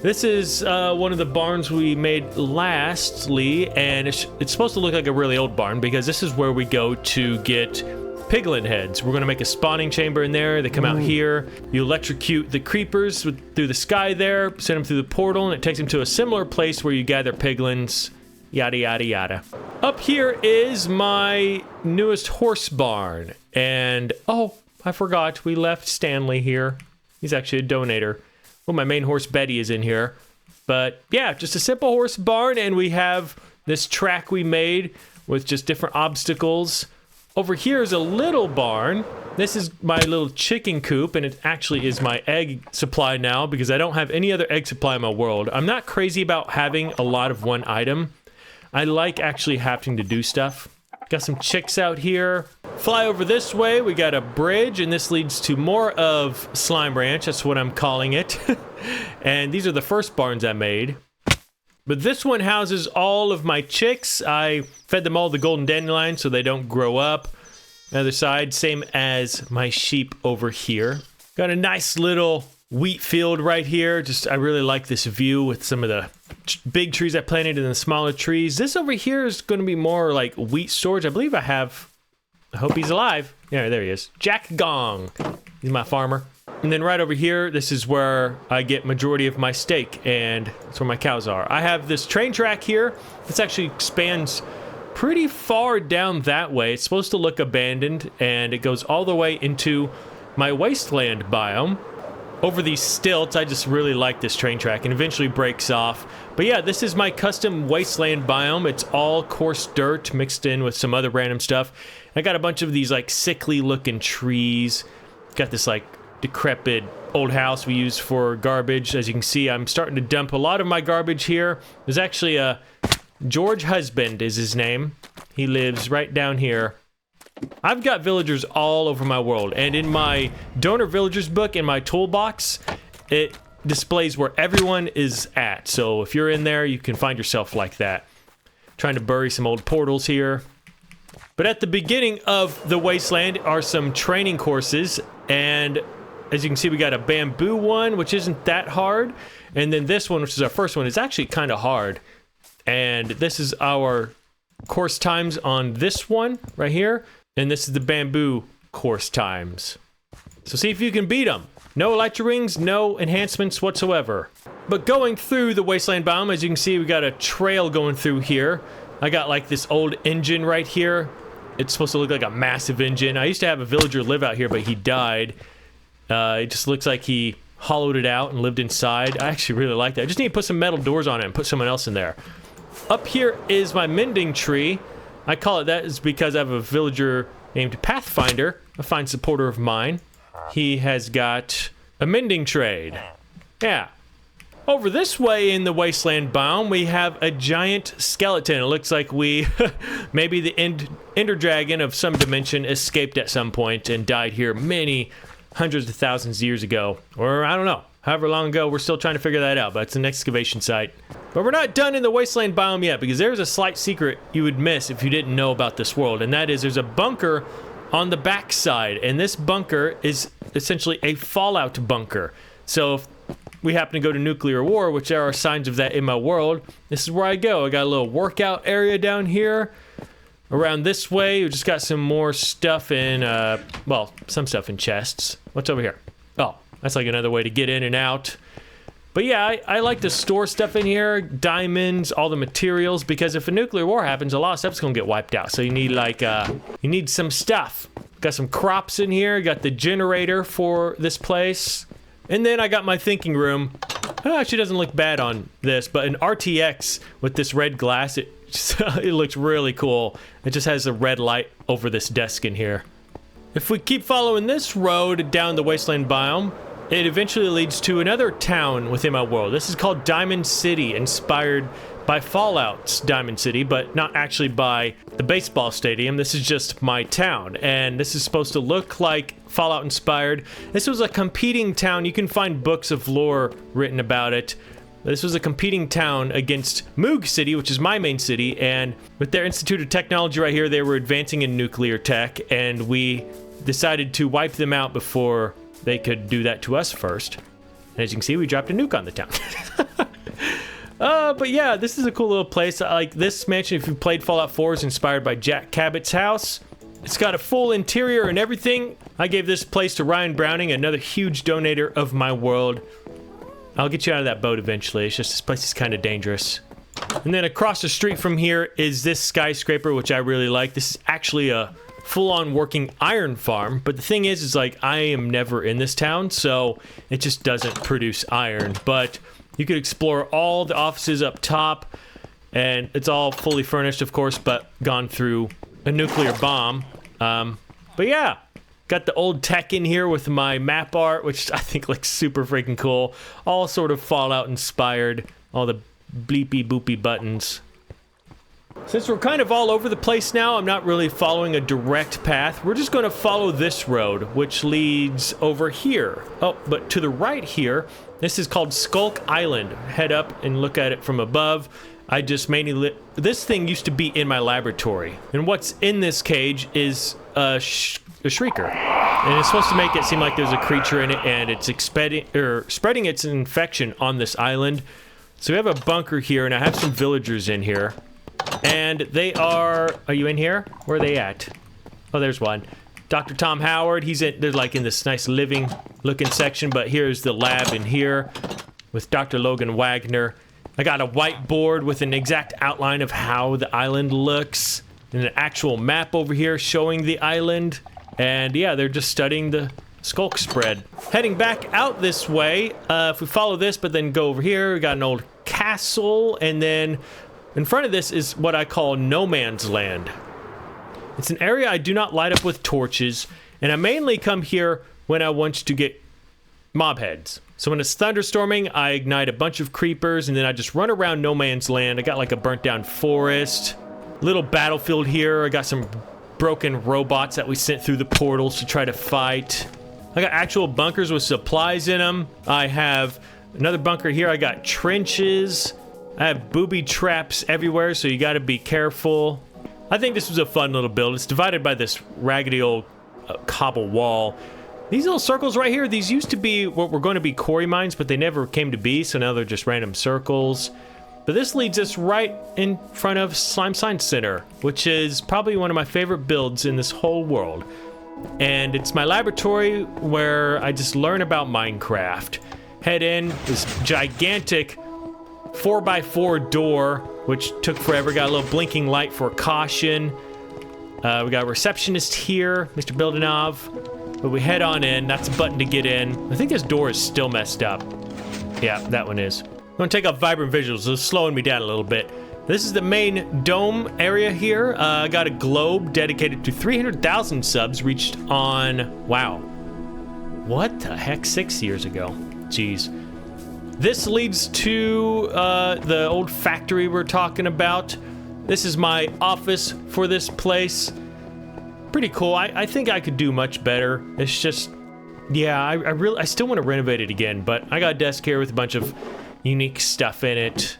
This is one of the barns we made lastly, and it's supposed to look like a really old barn because this is where we go to get piglin heads. We're gonna make a spawning chamber in there. They come out here. You electrocute the creepers through the sky there, send them through the portal, and it takes them to a similar place where you gather piglins, yada, yada, yada. Up here is my newest horse barn. And, oh, I forgot, we left Stanley here. He's actually a donator. Well, my main horse, Betty, is in here. But, yeah, just a simple horse barn, and we have this track we made with just different obstacles. Over here is a little barn. This is my little chicken coop, and it actually is my egg supply now because I don't have any other egg supply in my world. I'm not crazy about having a lot of one item. I like actually having to do stuff. Got some chicks out here. Fly over this way, we got a bridge, and this leads to more of Slime Ranch. That's what I'm calling it. And these are the first barns I made. But this one houses all of my chicks. I fed them all the golden dandelion so they don't grow up. Other side, same as my sheep over here. Got a nice little wheat field right here. Just, I really like this view with some of the big trees I planted and the smaller trees. This over here is going to be more like wheat storage. I believe I have, I hope he's alive. Yeah, there he is. Jack Gong. He's my farmer. And then right over here, this is where I get majority of my steak, and that's where my cows are. I have this train track here. This actually expands pretty far down that way. It's supposed to look abandoned, and it goes all the way into my Wasteland biome. Over these stilts, I just really like this train track, and eventually breaks off. But yeah, this is my custom Wasteland biome. It's all coarse dirt mixed in with some other random stuff. I got a bunch of these like sickly looking trees. Got this like decrepit old house we use for garbage. As you can see, I'm starting to dump a lot of my garbage here. There's actually a George Husband is his name. He lives right down here. I've got villagers all over my world, and in my donor villagers book in my toolbox, it displays where everyone is at. So if you're in there, you can find yourself like that. Trying to bury some old portals here. But at the beginning of the Wasteland are some training courses, and as you can see, we got a bamboo one, which isn't that hard. And then this one, which is our first one, is actually kind of hard. And this is our course times on this one right here. And this is the bamboo course times. So see if you can beat them. No elytra rings, no enhancements whatsoever. But going through the Wasteland biome, as you can see, we got a trail going through here. I got like this old engine right here. It's supposed to look like a massive engine. I used to have a villager live out here, but he died. It just looks like he hollowed it out and lived inside. I actually really like that. I just need to put some metal doors on it and put someone else in there. Up here is my mending tree. I call it that is because I have a villager named Pathfinder, a fine supporter of mine. He has got a mending trade. Yeah. Over this way in the Wasteland biome, we have a giant skeleton. It looks like we, maybe the Ender Dragon of some dimension escaped at some point and died here many hundreds of thousands of years ago. Or I don't know, however long ago. We're still trying to figure that out, but it's an excavation site. But we're not done in the Wasteland biome yet, because there's a slight secret you would miss if you didn't know about this world, and that is there's a bunker on the backside, and this bunker is essentially a fallout bunker. So if we happen to go to nuclear war, which there are signs of that in my world, this is where I go. I got a little workout area down here. Around this way, we just got some more stuff in, well, some stuff in chests. What's over here? Oh, that's like another way to get in and out. But yeah, I like to store stuff in here, diamonds, all the materials, because if a nuclear war happens, a lot of stuff's gonna get wiped out. So you need like, you need some stuff. Got some crops in here, got the generator for this place. And then I got my thinking room. Oh, actually doesn't look bad on this, but an RTX with this red glass, it looks really cool. It just has a red light over this desk in here. If we keep following this road down the Wasteland biome, it eventually leads to another town within my world. This is called Diamond City, inspired by Fallout's Diamond City, but not actually by the baseball stadium. This is just my town, and this is supposed to look like Fallout inspired. This was a competing town. You can find books of lore written about it. This was a competing town against Moog City, which is my main city, and with their Institute of Technology right here, they were advancing in nuclear tech, and we decided to wipe them out before they could do that to us first. And as you can see, we dropped a nuke on the town. But yeah, this is a cool little place. Like this mansion, if you played Fallout 4, is inspired by Jack Cabot's house. It's got a full interior and everything. I gave this place to Ryan Browning, another huge donator of my world. I'll get you out of that boat eventually. It's just this place is kind of dangerous. And then across the street from here is this skyscraper, which I really like. This is actually a full-on working iron farm, but the thing is like I am never in this town, so it just doesn't produce iron. But you could explore all the offices up top, and it's all fully furnished, of course, but gone through a nuclear bomb. But yeah, got the old tech in here with my map art, which I think looks super freaking cool. All sort of Fallout inspired, all the bleepy boopy buttons. Since we're kind of all over the place now, I'm not really following a direct path. We're just going to follow this road, which leads over here. Oh, but to the right here, this is called Skulk Island. Head up and look at it from above. I just mainly this thing used to be in my laboratory. And what's in this cage is a shrieker. And it's supposed to make it seem like there's a creature in it, and it's spreading its infection on this island. So we have a bunker here, and I have some villagers in here. And they are you in here? Where are they at? Oh, there's one. Dr. Tom Howard, they're like in this nice living looking section, but here's the lab in here with Dr. Logan Wagner. I got a whiteboard with an exact outline of how the island looks, and an actual map over here showing the island. And yeah, they're just studying the skulk spread. Heading back out this way, if we follow this but then go over here, we got an old castle, and then in front of this is what I call no man's land. It's an area I do not light up with torches, and I mainly come here when I want to get mob heads. So when it's thunderstorming, I ignite a bunch of creepers, and then I just run around no man's land. I got like a burnt down forest, little battlefield here. I got some broken robots that we sent through the portals to try to fight. I got actual bunkers with supplies in them. I have another bunker here. I got trenches. I have booby traps everywhere, so you gotta be careful. I think this was a fun little build. It's divided by this raggedy old cobble wall. These little circles right here, these used to be what were going to be quarry mines, but they never came to be, so now they're just random circles. But this leads us right in front of Slime Science Center, which is probably one of my favorite builds in this whole world. And it's my laboratory where I just learn about Minecraft. head in. This gigantic 4x4 door, which took forever. Got a little blinking light for caution. We got a receptionist here, Mr. Bildanov. But we head on in. That's a button to get in. I think this door is still messed up. Yeah, that one is. I'm gonna take off vibrant visuals. It's slowing me down a little bit. This is the main dome area here. I got a globe dedicated to 300,000 subs reached on, wow. What the heck, 6 years ago? Jeez. This leads to the old factory we're talking about. This is my office for this place. Pretty cool. I think I could do much better. It's just, yeah, I still want to renovate it again, but I got a desk here with a bunch of unique stuff in it,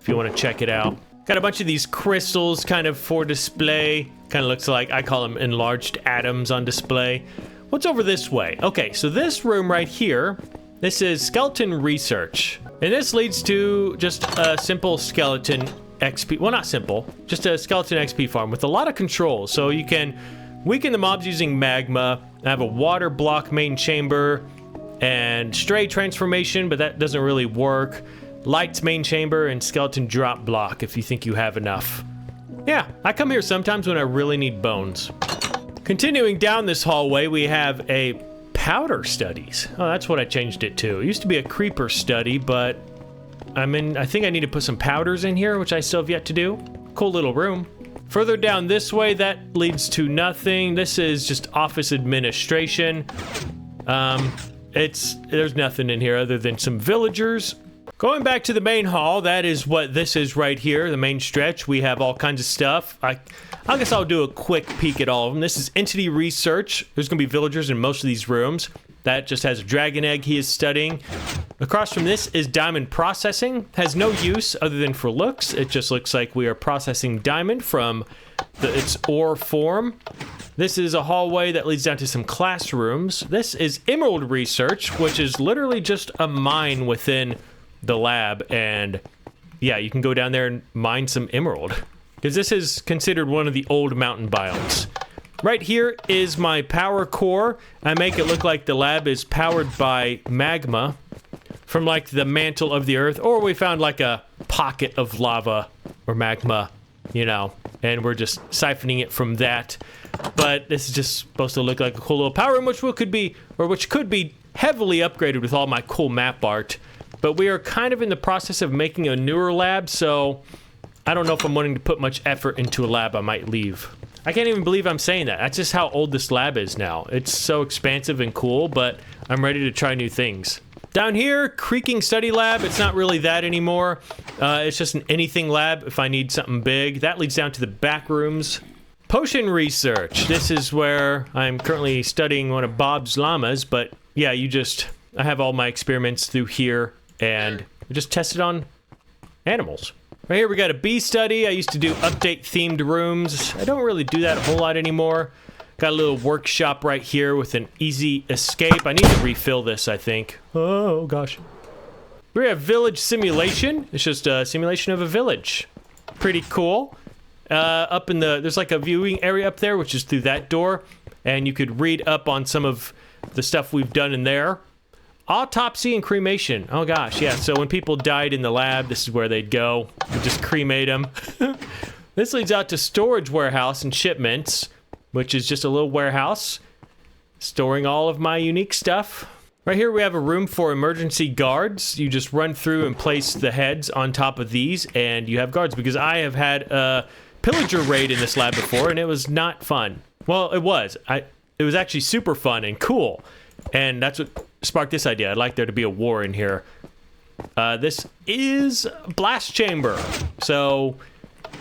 if you want to check it out. Got a bunch of these crystals kind of for display. Kind of looks like, I call them enlarged atoms on display. What's over this way? Okay, so this room right here, this is skeleton research. And this leads to just a simple skeleton XP, well, not simple, just a skeleton XP farm with a lot of controls. So you can weaken the mobs using magma. I have a water block main chamber and stray transformation, but that doesn't really work. Lights main chamber and skeleton drop block if you think you have enough. Yeah, I come here sometimes when I really need bones. Continuing down this hallway, we have a powder studies. Oh, that's what I changed it to. It used to be a creeper study, but I think I need to put some powders in here, which I still have yet to do. Cool little room. Further down this way, that leads to nothing. This is just office administration. There's nothing in here other than some villagers. Going back to the main hall, that is what this is right here, the main stretch. We have all kinds of stuff. I guess I'll do a quick peek at all of them. This is entity research. There's going to be villagers in most of these rooms. That just has a dragon egg he is studying. Across from this is diamond processing. Has no use other than for looks. It just looks like we are processing diamond from its ore form. This is a hallway that leads down to some classrooms. This is emerald research, which is literally just a mine within the lab, and yeah, you can go down there and mine some emerald, because this is considered one of the old mountain biomes. Right here is my power core. I make it look like the lab is powered by magma from like the mantle of the earth, or we found like a pocket of lava or magma, you know, and we're just siphoning it from that. But this is just supposed to look like a cool little power room, which could be heavily upgraded with all my cool map art. But we are kind of in the process of making a newer lab, so I don't know if I'm wanting to put much effort into a lab. I might leave. I can't even believe I'm saying that. That's just how old this lab is now. It's so expansive and cool, but I'm ready to try new things. Down here, creaking study lab. It's not really that anymore. It's just an anything lab if I need something big. That leads down to the back rooms. Potion research. This is where I'm currently studying one of Bob's llamas, but yeah, I have all my experiments through here. And we just tested on animals. Right here we got a bee study. I used to do update themed rooms. I don't really do that a whole lot anymore. Got a little workshop right here with an easy escape. I need to refill this, I think. Oh gosh. We have village simulation. It's just a simulation of a village. Pretty cool. There's like a viewing area up there, which is through that door. And you could read up on some of the stuff we've done in there. Autopsy and cremation. Oh gosh, yeah. So when people died in the lab, this is where they'd go. We just cremate them. This leads out to storage warehouse and shipments, which is just a little warehouse storing all of my unique stuff. Right here we have a room for emergency guards. You just run through and place the heads on top of these, and you have guards, because I have had a pillager raid in this lab before, and it was not fun. Well, it was. It was actually super fun and cool, and that's what sparked this idea. I'd like there to be a war in here. This is blast chamber. So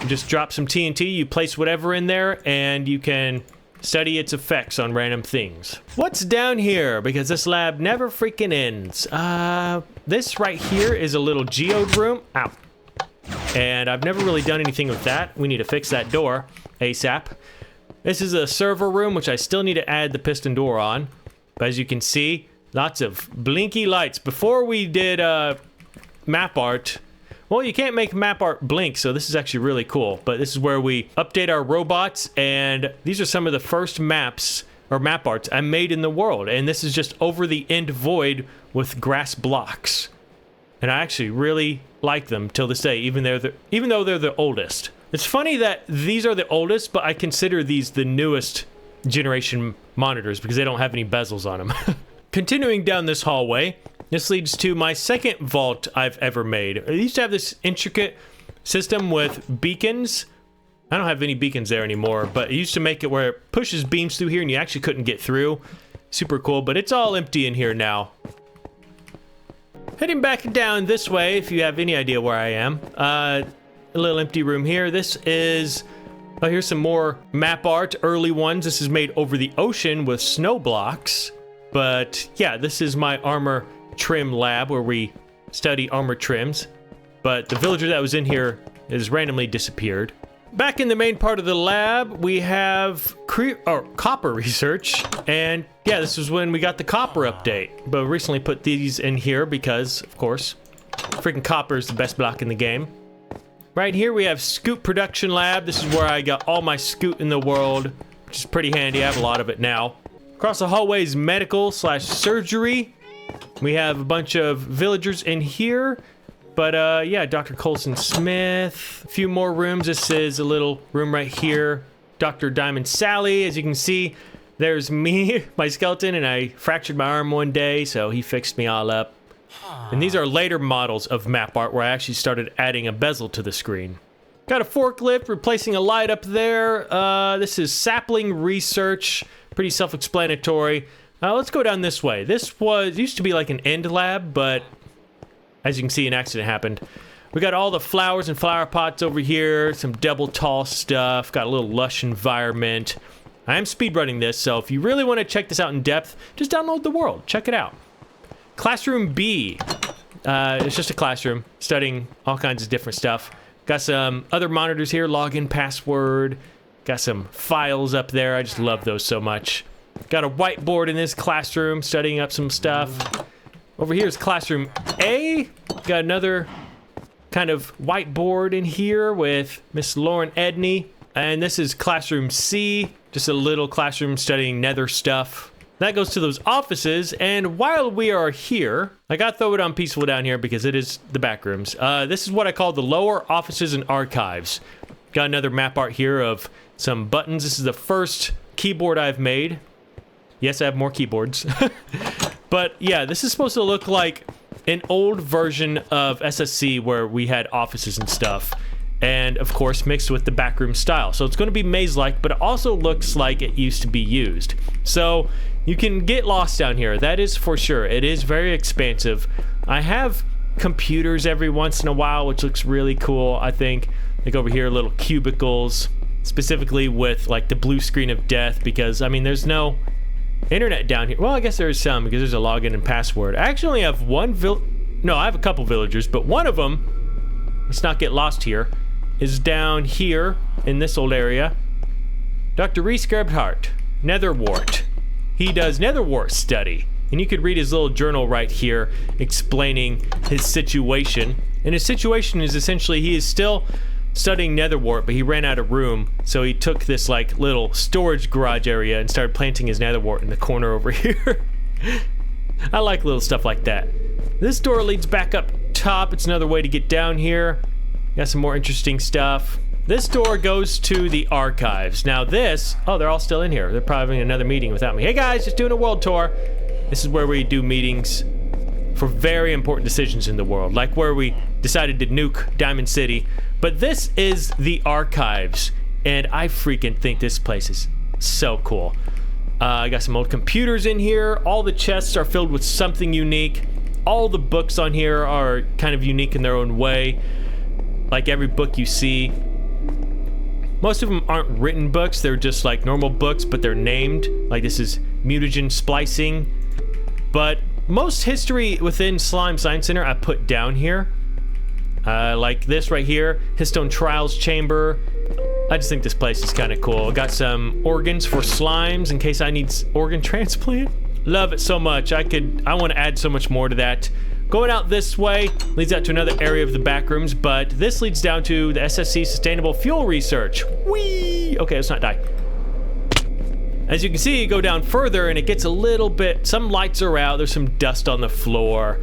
you just drop some TNT, you place whatever in there, and you can study its effects on random things. What's down here? Because this lab never freaking ends. This right here is a little geode room. Ow. And I've never really done anything with that. We need to fix that door ASAP. This is a server room, which I still need to add the piston door on. But as you can see, lots of blinky lights. Before we did map art, well, you can't make map art blink, so this is actually really cool. But this is where we update our robots, and these are some of the first maps or map arts I made in the world. And this is just over the end void with grass blocks. And I actually really like them till this day, even though they're the oldest. It's funny that these are the oldest, but I consider these the newest generation monitors because they don't have any bezels on them. Continuing down this hallway, this leads to my second vault I've ever made. I used to have this intricate system with beacons. I don't have any beacons there anymore, but it used to make it where it pushes beams through here and you actually couldn't get through. Super cool, but it's all empty in here now. Heading back down this way, if you have any idea where I am. A little empty room here. This is... oh, here's some more map art, early ones. This is made over the ocean with snow blocks. But yeah, this is my armor trim lab where we study armor trims. But the villager that was in here has randomly disappeared. Back in the main part of the lab, we have copper research. And yeah, this is when we got the copper update. But we recently put these in here because, of course, freaking copper is the best block in the game. Right here we have scoot production lab. This is where I got all my scoot in the world, which is pretty handy. I have a lot of it now. Across the hallway is medical / surgery. We have a bunch of villagers in here. But yeah, Dr. Colson Smith. A few more rooms. This is a little room right here. Dr. Diamond Sally. As you can see, there's me, my skeleton, and I fractured my arm one day, so he fixed me all up. And these are later models of map art where I actually started adding a bezel to the screen. Got a forklift, replacing a light up there. This is sapling research. Pretty self-explanatory. Let's go down this way. This used to be like an end lab, but as you can see, an accident happened. We got all the flowers and flower pots over here. Some double tall stuff. Got a little lush environment. I am speedrunning this, so if you really want to check this out in depth, just download the world. Check it out. Classroom B. It's just a classroom studying all kinds of different stuff. Got some other monitors here, login, password. Got some files up there. I just love those so much. Got a whiteboard in this classroom, studying up some stuff. Over here is classroom A. Got another kind of whiteboard in here with Miss Lauren Edney. And this is classroom C. Just a little classroom studying Nether stuff. That goes to those offices, and while we are here, I gotta throw it on peaceful down here because it is the back rooms. This is what I call the lower offices and archives. Got another map art here of some buttons. This is the first keyboard I've made. Yes, I have more keyboards. But yeah, this is supposed to look like an old version of SSC where we had offices and stuff. And of course, mixed with the backroom style. So it's going to be maze-like, but it also looks like it used to be used. So you can get lost down here. That is for sure. It is very expansive. I have computers every once in a while, which looks really cool, I think. Like over here, little cubicles, specifically with like the blue screen of death, because I mean, there's no internet down here. Well, I guess there is some because there's a login and password. I actually only have I have a couple villagers, but one of them, let's not get lost here, is down here in this old area. Dr. Reese Gerbhardt, Netherwart. He does Netherwart study. And you could read his little journal right here explaining his situation. And his situation is essentially he is still studying Netherwart, but he ran out of room. So he took this like little storage garage area and started planting his Netherwart in the corner over here. I like little stuff like that. This door leads back up top. It's another way to get down here. Got some more interesting stuff. This door goes to the archives. Now this, oh, they're all still in here. They're probably having another meeting without me. Hey guys, just doing a world tour. This is where we do meetings for very important decisions in the world, like where we decided to nuke Diamond City. But this is the archives, and I freaking think this place is so cool. I got some old computers in here. All the chests are filled with something unique. All the books on here are kind of unique in their own way. Like every book you see. Most of them aren't written books, they're just like normal books, but they're named. Like this is mutagen splicing. But most history within Slime Science Center I put down here. Like this right here, Histone Trials Chamber. I just think this place is kind of cool. Got some organs for slimes in case I need organ transplant. Love it so much. I want to add so much more to that. Going out this way leads out to another area of the back rooms, but this leads down to the SSC Sustainable Fuel Research. Whee! Okay, let's not die. As you can see, you go down further and it gets a little bit, some lights are out, there's some dust on the floor,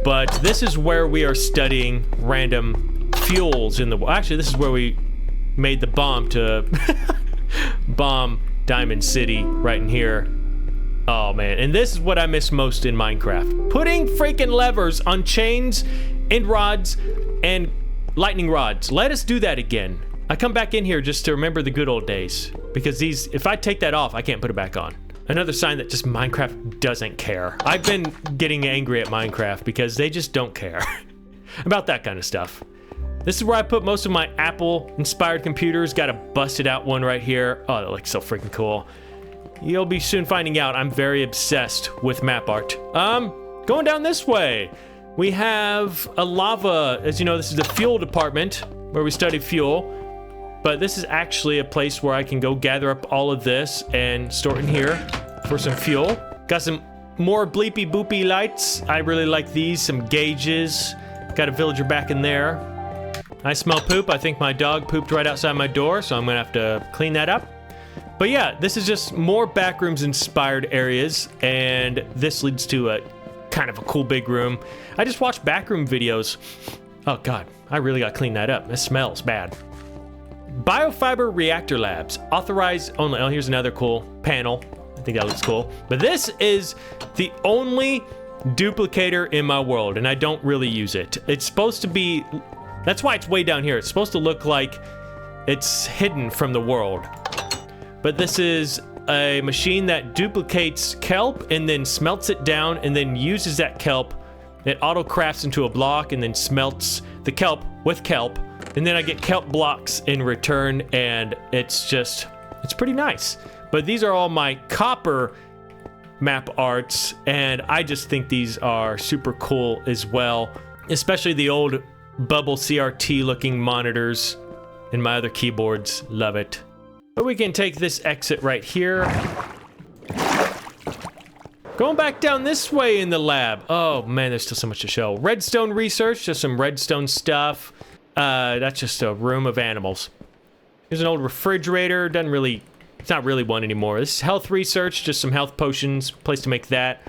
but this is where we are studying random fuels in the, actually this is where we made the bomb to bomb Diamond City, right in here. Oh man, and this is what I miss most in Minecraft. Putting freaking levers on chains and rods and lightning rods. Let us do that again. I come back in here just to remember the good old days, because these, if I take that off, I can't put it back on. Another sign that just Minecraft doesn't care. I've been getting angry at Minecraft because they just don't care about that kind of stuff. This is where I put most of my Apple-inspired computers. Got a busted out one right here. Oh, that looks so freaking cool. You'll be soon finding out I'm very obsessed with map art. Going down this way, we have a lava. As you know, this is the fuel department where we study fuel. But this is actually a place where I can go gather up all of this and store it in here for some fuel. Got some more bleepy boopy lights. I really like these. Some gauges. Got a villager back in there. I smell poop. I think my dog pooped right outside my door, so I'm gonna have to clean that up. But yeah, this is just more backrooms inspired areas, and this leads to a kind of a cool big room. I just watched backroom videos. Oh God, I really gotta clean that up. It smells bad. Biofiber reactor labs, authorized only. Oh, here's another cool panel. I think that looks cool. But this is the only duplicator in my world, and I don't really use it. It's supposed to be, that's why it's way down here. It's supposed to look like it's hidden from the world. But this is a machine that duplicates kelp and then smelts it down and then uses that kelp. It auto crafts into a block and then smelts the kelp with kelp. And then I get kelp blocks in return, and it's pretty nice. But these are all my copper map arts, and I just think these are super cool as well. Especially the old bubble CRT looking monitors and my other keyboards. Love it. But we can take this exit right here. Going back down this way in the lab. Oh man, there's still so much to show. Redstone research, just some redstone stuff. That's just a room of animals. Here's an old refrigerator. It's not really one anymore. This is health research, just some health potions, place to make that.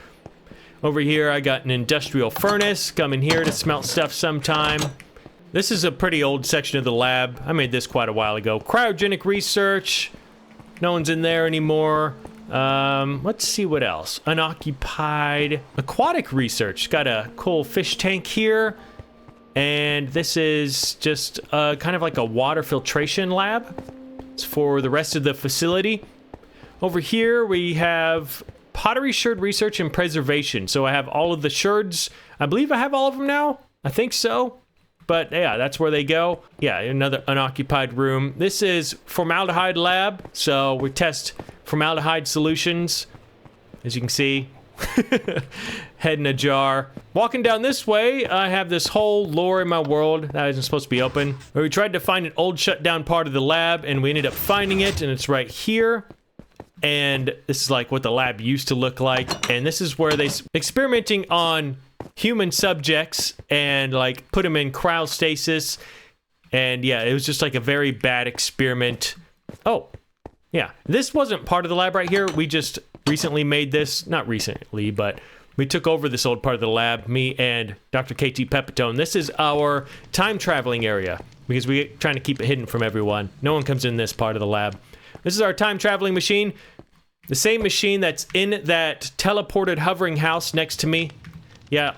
Over here, I got an industrial furnace. Come in here to smelt stuff sometime. This is a pretty old section of the lab. I made this quite a while ago. Cryogenic research. No one's in there anymore. Let's see what else. Unoccupied. Aquatic research. Got a cool fish tank here. And this is just kind of like a water filtration lab. It's for the rest of the facility. Over here we have pottery sherd research and preservation. So I have all of the sherds. I believe I have all of them now. I think so. But yeah, that's where they go. Yeah, another unoccupied room. This is formaldehyde lab. So we test formaldehyde solutions. As you can see. Head in a jar. Walking down this way, I have this whole lore in my world that isn't supposed to be open. Where we tried to find an old shut down part of the lab, and we ended up finding it, and it's right here. And this is like what the lab used to look like. And this is where they experimenting on human subjects and like put them in cryostasis. And yeah, it was just like a very bad experiment. Oh, yeah. This wasn't part of the lab right here. We just recently made this. Not recently, but we took over this old part of the lab, me and Dr. KT Pepitone. This is our time traveling area because we're trying to keep it hidden from everyone. No one comes in this part of the lab. This is our time traveling machine. The same machine that's in that teleported hovering house next to me. Yeah,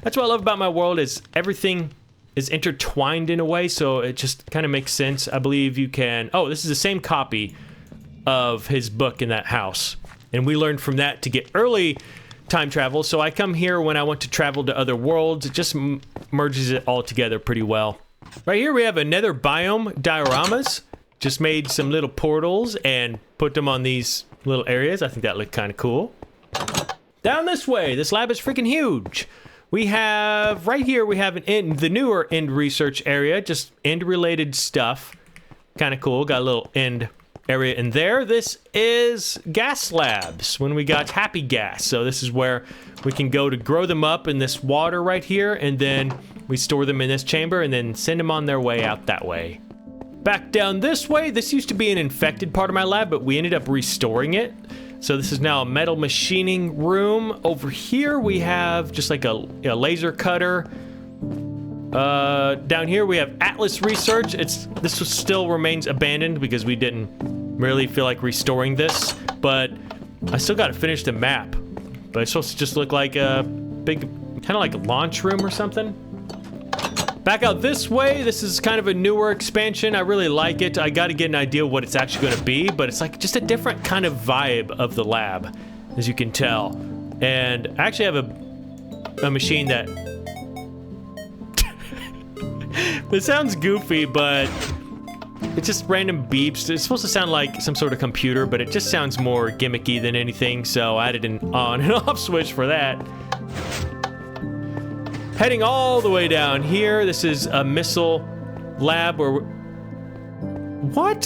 that's what I love about my world is everything is intertwined in a way, so it just kind of makes sense. I believe you can... Oh, this is the same copy of his book in that house. And we learned from that to get early time travel, so I come here when I want to travel to other worlds. It just merges it all together pretty well. Right here we have a Nether biome dioramas. Just made some little portals and put them on these little areas. I think that looked kind of cool. Down this way, this lab is freaking huge. We have, right here, we have the newer end research area, just end related stuff. Kind of cool, got a little end area in there. This is gas labs, when we got happy gas. So this is where we can go to grow them up in this water right here, and then we store them in this chamber and then send them on their way out that way. Back down this way, this used to be an infected part of my lab, but we ended up restoring it. So this is now a metal machining room. Over here we have just like a laser cutter. Down here we have Atlas Research. This still remains abandoned because we didn't really feel like restoring this, but I still got to finish the map. But it's supposed to just look like a big, kind of like a launch room or something. Back out this way, this is kind of a newer expansion. I really like it. I got to get an idea of what it's actually going to be, but it's like just a different kind of vibe of the lab, as you can tell. And I actually have a machine that... It sounds goofy, but it's just random beeps. It's supposed to sound like some sort of computer, but it just sounds more gimmicky than anything, so I added an on and off switch for that. Heading all the way down here, this is a missile lab where what?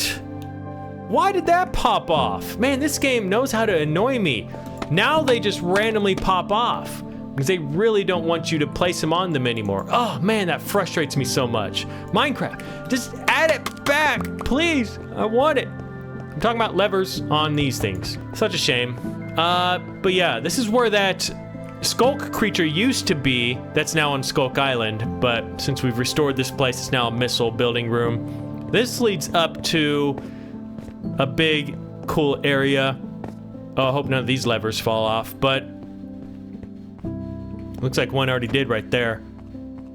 Why did that pop off? Man, this game knows how to annoy me. Now they just randomly pop off because they really don't want you to place them on them anymore. Oh man, that frustrates me so much. Minecraft, just add it back, please. I want it. I'm talking about levers on these things. Such a shame. But yeah, this is where that Skulk creature used to be. That's now on Skulk Island, but since we've restored this place, it's now a missile building room. This leads up to a big, cool area. Oh, I hope none of these levers fall off, but looks like one already did right there.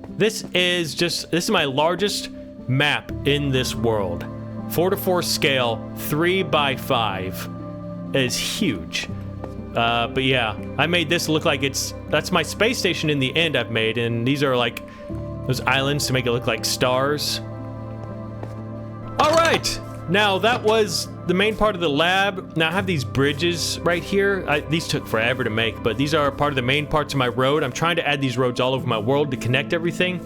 This is my largest map in this world. 4:4 scale, 3x5 is huge. But yeah, I made this look like that's my space station in the end I've made, and these are like those islands to make it look like stars. All right, now that was the main part of the lab. Now I have these bridges right here. These took forever to make, but these are part of the main parts of my road. I'm trying to add these roads all over my world to connect everything.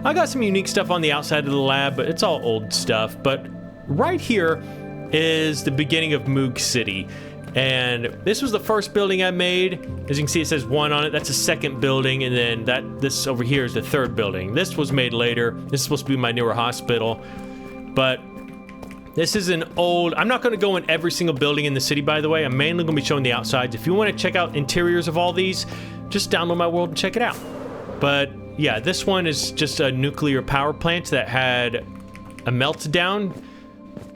I got some unique stuff on the outside of the lab, but it's all old stuff. But right here is the beginning of Moog City. And this was the first building I made. As you can see, it says 1 on it. That's the second building, and then this over here is the third building. This was made later. This is supposed to be my newer hospital. But this is an old... I'm not going to go in every single building in the city, by the way. I'm mainly going to be showing the outsides. If you want to check out interiors of all these, just download my world and check it out. But yeah, this one is just a nuclear power plant that had a meltdown,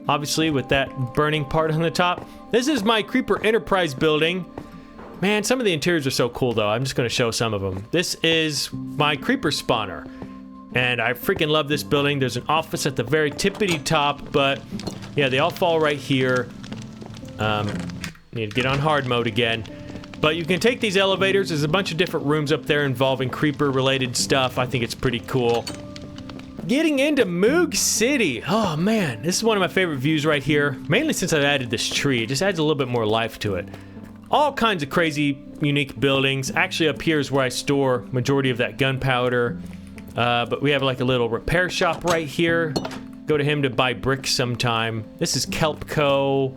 obviously, with that burning part on the top. This is my Creeper Enterprise building. Man, some of the interiors are so cool, though. I'm just going to show some of them. This is my Creeper spawner, and I freaking love this building. There's an office at the very tippity top, but yeah, they all fall right here. Need to get on hard mode again. But you can take these elevators. There's a bunch of different rooms up there involving Creeper-related stuff. I think it's pretty cool. Getting into Moog City. Oh man, this is one of my favorite views right here. Mainly since I've added this tree. It just adds a little bit more life to it. All kinds of crazy, unique buildings. Actually, up here is where I store majority of that gunpowder. But we have like a little repair shop right here. Go to him to buy bricks sometime. This is Kelpco.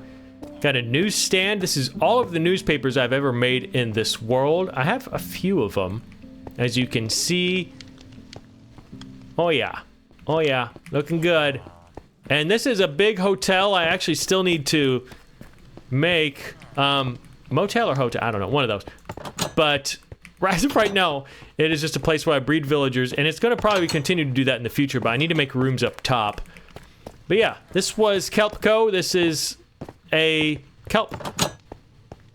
Got a newsstand. This is all of the newspapers I've ever made in this world. I have a few of them, as you can see. Oh yeah. Oh yeah, looking good. And this is a big hotel. I actually still need to make motel or hotel, I don't know, one of those. But right now, it is just a place where I breed villagers, and it's gonna probably continue to do that in the future, but I need to make rooms up top. But yeah, this was Kelpco. This is a kelp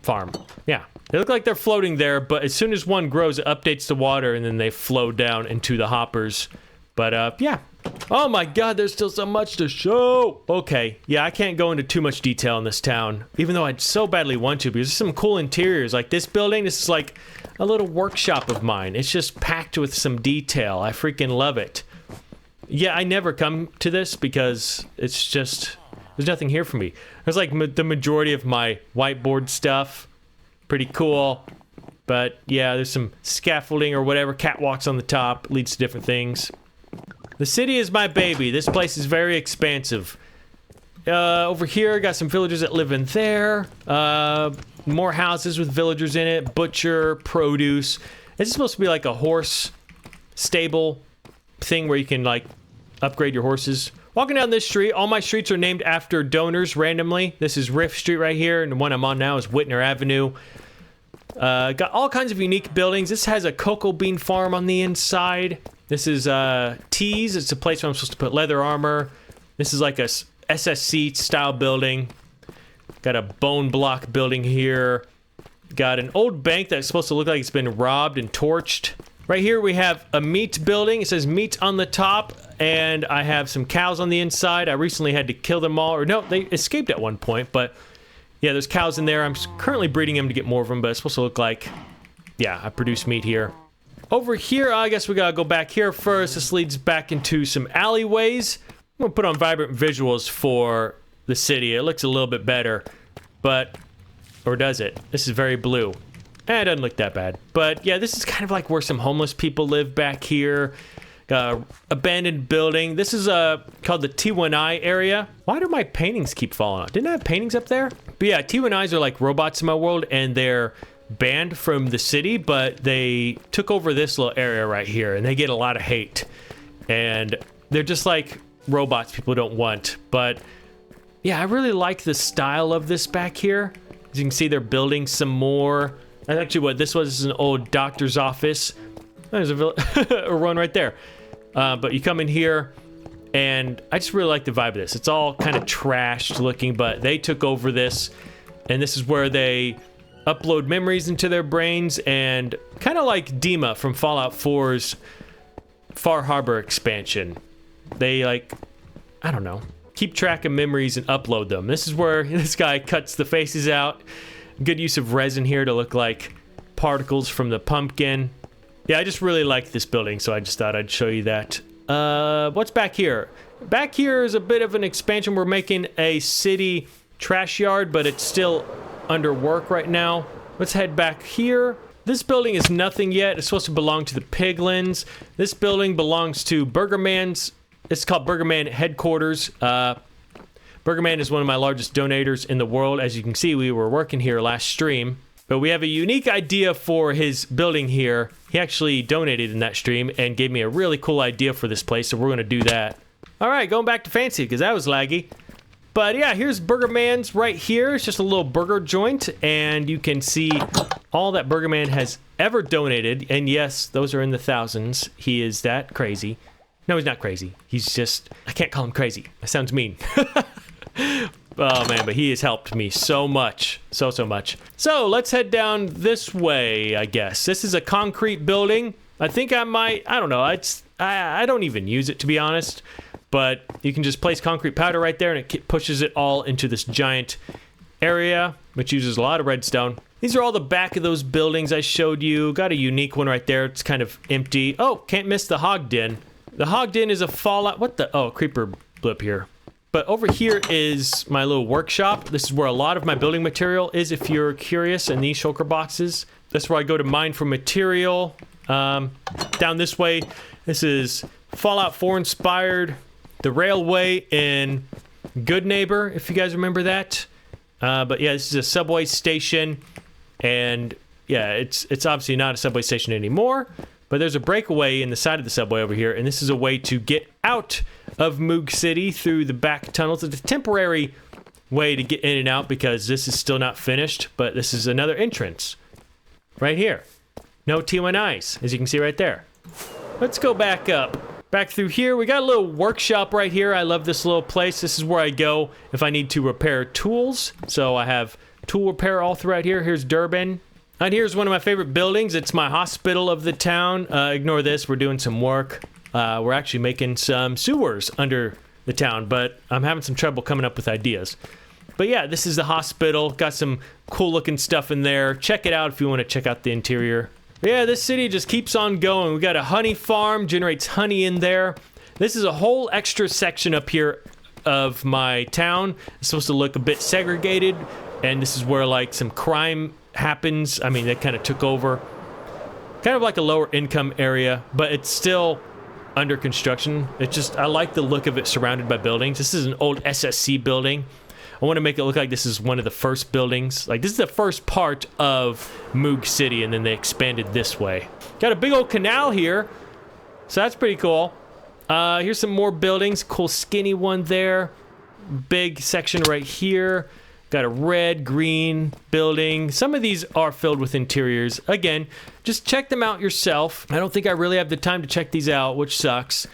farm. Yeah, they look like they're floating there, but as soon as one grows, it updates the water, and then they flow down into the hoppers. But yeah. Oh my god, there's still so much to show. Okay, yeah, I can't go into too much detail in this town, even though I'd so badly want to, because there's some cool interiors. Like this building, this is like a little workshop of mine. It's just packed with some detail. I freaking love it. Yeah, I never come to this because it's just, there's nothing here for me. There's like the majority of my whiteboard stuff. Pretty cool. But yeah, there's some scaffolding or whatever, catwalks on the top, leads to different things. The city is my baby. This place is very expansive. Over here, got some villagers that live in there. More houses with villagers in it. Butcher, produce. This is supposed to be like a horse stable thing where you can like upgrade your horses. Walking down this street, all my streets are named after donors randomly. This is Riff Street right here, and the one I'm on now is Whitner Avenue. Got all kinds of unique buildings. This has a cocoa bean farm on the inside. This is Tees. It's a place where I'm supposed to put leather armor. This is like a SSC style building. Got a bone block building here. Got an old bank that's supposed to look like it's been robbed and torched. Right here we have a meat building. It says meat on the top, and I have some cows on the inside. I recently had to kill them all. Or no, they escaped at one point, but yeah, there's cows in there. I'm currently breeding them to get more of them, but it's supposed to look like, yeah, I produce meat here. Over here, I guess we gotta go back here first. This leads back into some alleyways. I'm gonna put on vibrant visuals for the city. It looks a little bit better, but, or does it? This is very blue. It doesn't look that bad. But yeah, this is kind of like where some homeless people live back here. Abandoned building. This is called the T1I area. Why do my paintings keep falling out? Didn't I have paintings up there? But yeah, T1Is are like robots in my world, and they're banned from the city, but they took over this little area right here, and they get a lot of hate. And they're just like robots people don't want. But yeah, I really like the style of this back here. As you can see, they're building some more. That's actually what this was. This is an old doctor's office. There's a one right there. But you come in here, and I just really like the vibe of this. It's all kind of trashed looking, but they took over this, and this is where they upload memories into their brains, and kind of like Dima from Fallout 4's Far Harbor expansion. They, like, I don't know, keep track of memories and upload them. This is where this guy cuts the faces out. Good use of resin here to look like particles from the pumpkin. Yeah, I just really like this building, so I just thought I'd show you that. What's back here? Back here is a bit of an expansion. We're making a city trash yard, but it's still under work right now. Let's head back here. This building is nothing yet. It's supposed to belong to the Piglins. This building belongs to Burgerman's. It's called Burgerman Headquarters. Burgerman is one of my largest donators in the world. As you can see, we were working here last stream. But we have a unique idea for his building here. He actually donated in that stream and gave me a really cool idea for this place, so we're going to do that. All right, going back to fancy, because that was laggy. But yeah, here's Burgerman's right here. It's just a little burger joint, and you can see all that Burgerman has ever donated. And yes, those are in the thousands. He is that crazy. No, he's not crazy. He's just, I can't call him crazy. That sounds mean. Oh man, but he has helped me so much. So much. So let's head down this way, I guess. This is a concrete building. I think I might, I don't know. I don't even use it, to be honest. But you can just place concrete powder right there, and it pushes it all into this giant area, which uses a lot of redstone. These are all the back of those buildings I showed you. Got a unique one right there. It's kind of empty. Oh, can't miss the hog den. The hog den is a fallout. What the? Oh, creeper blip here. But over here is my little workshop. This is where a lot of my building material is, if you're curious, in these shulker boxes. That's where I go to mine for material. Down this way, this is Fallout 4 inspired. The railway in Good Neighbor, if you guys remember that. But yeah, this is a subway station. And yeah, it's obviously not a subway station anymore. But there's a breakaway in the side of the subway over here, and this is a way to get out of Moog City through the back tunnels. It's a temporary way to get in and out because this is still not finished, but this is another entrance right here. No T1Is, as you can see right there. Let's go back up. Back through here, we got a little workshop right here. I love this little place. This is where I go if I need to repair tools. So I have tool repair all throughout here. Here's Durban. And here's one of my favorite buildings. It's my hospital of the town. Ignore this. We're doing some work. We're actually making some sewers under the town, but I'm having some trouble coming up with ideas. But yeah, this is the hospital. Got some cool looking stuff in there. Check it out if you want to check out the interior. But yeah, this city just keeps on going. We got a honey farm, generates honey in there. This is a whole extra section up here of my town. It's supposed to look a bit segregated, and this is where like some crime happens. I mean, that kind of took over. Kind of like a lower income area, but it's still under construction. It's just, I like the look of it surrounded by buildings. This is an old SSC building. I want to make it look like this is one of the first buildings. Like, this is the first part of Moog City, and then they expanded this way. Got a big old canal here, so that's pretty cool. Here's some more buildings. Cool skinny one there. Big section right here. Got a red, green building. Some of these are filled with interiors. Again, just check them out yourself. I don't think I really have the time to check these out, which sucks.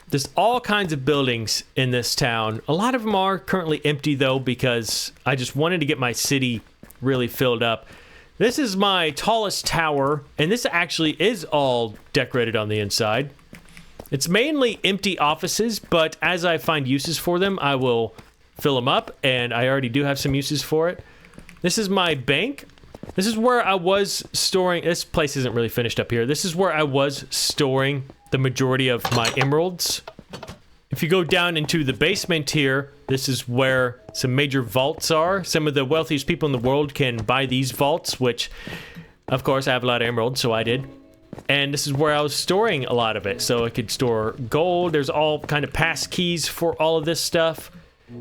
There's all kinds of buildings in this town. A lot of them are currently empty though, because I just wanted to get my city really filled up. This is my tallest tower, and this actually is all decorated on the inside. It's mainly empty offices, but as I find uses for them, I will fill them up, and I already do have some uses for it. This is my bank. This is where I was storing... This place isn't really finished up here. This is where I was storing the majority of my emeralds. If you go down into the basement here, this is where some major vaults are. Some of the wealthiest people in the world can buy these vaults, which, of course, I have a lot of emeralds, so I did. And this is where I was storing a lot of it. So I could store gold. There's all kind of pass keys for all of this stuff.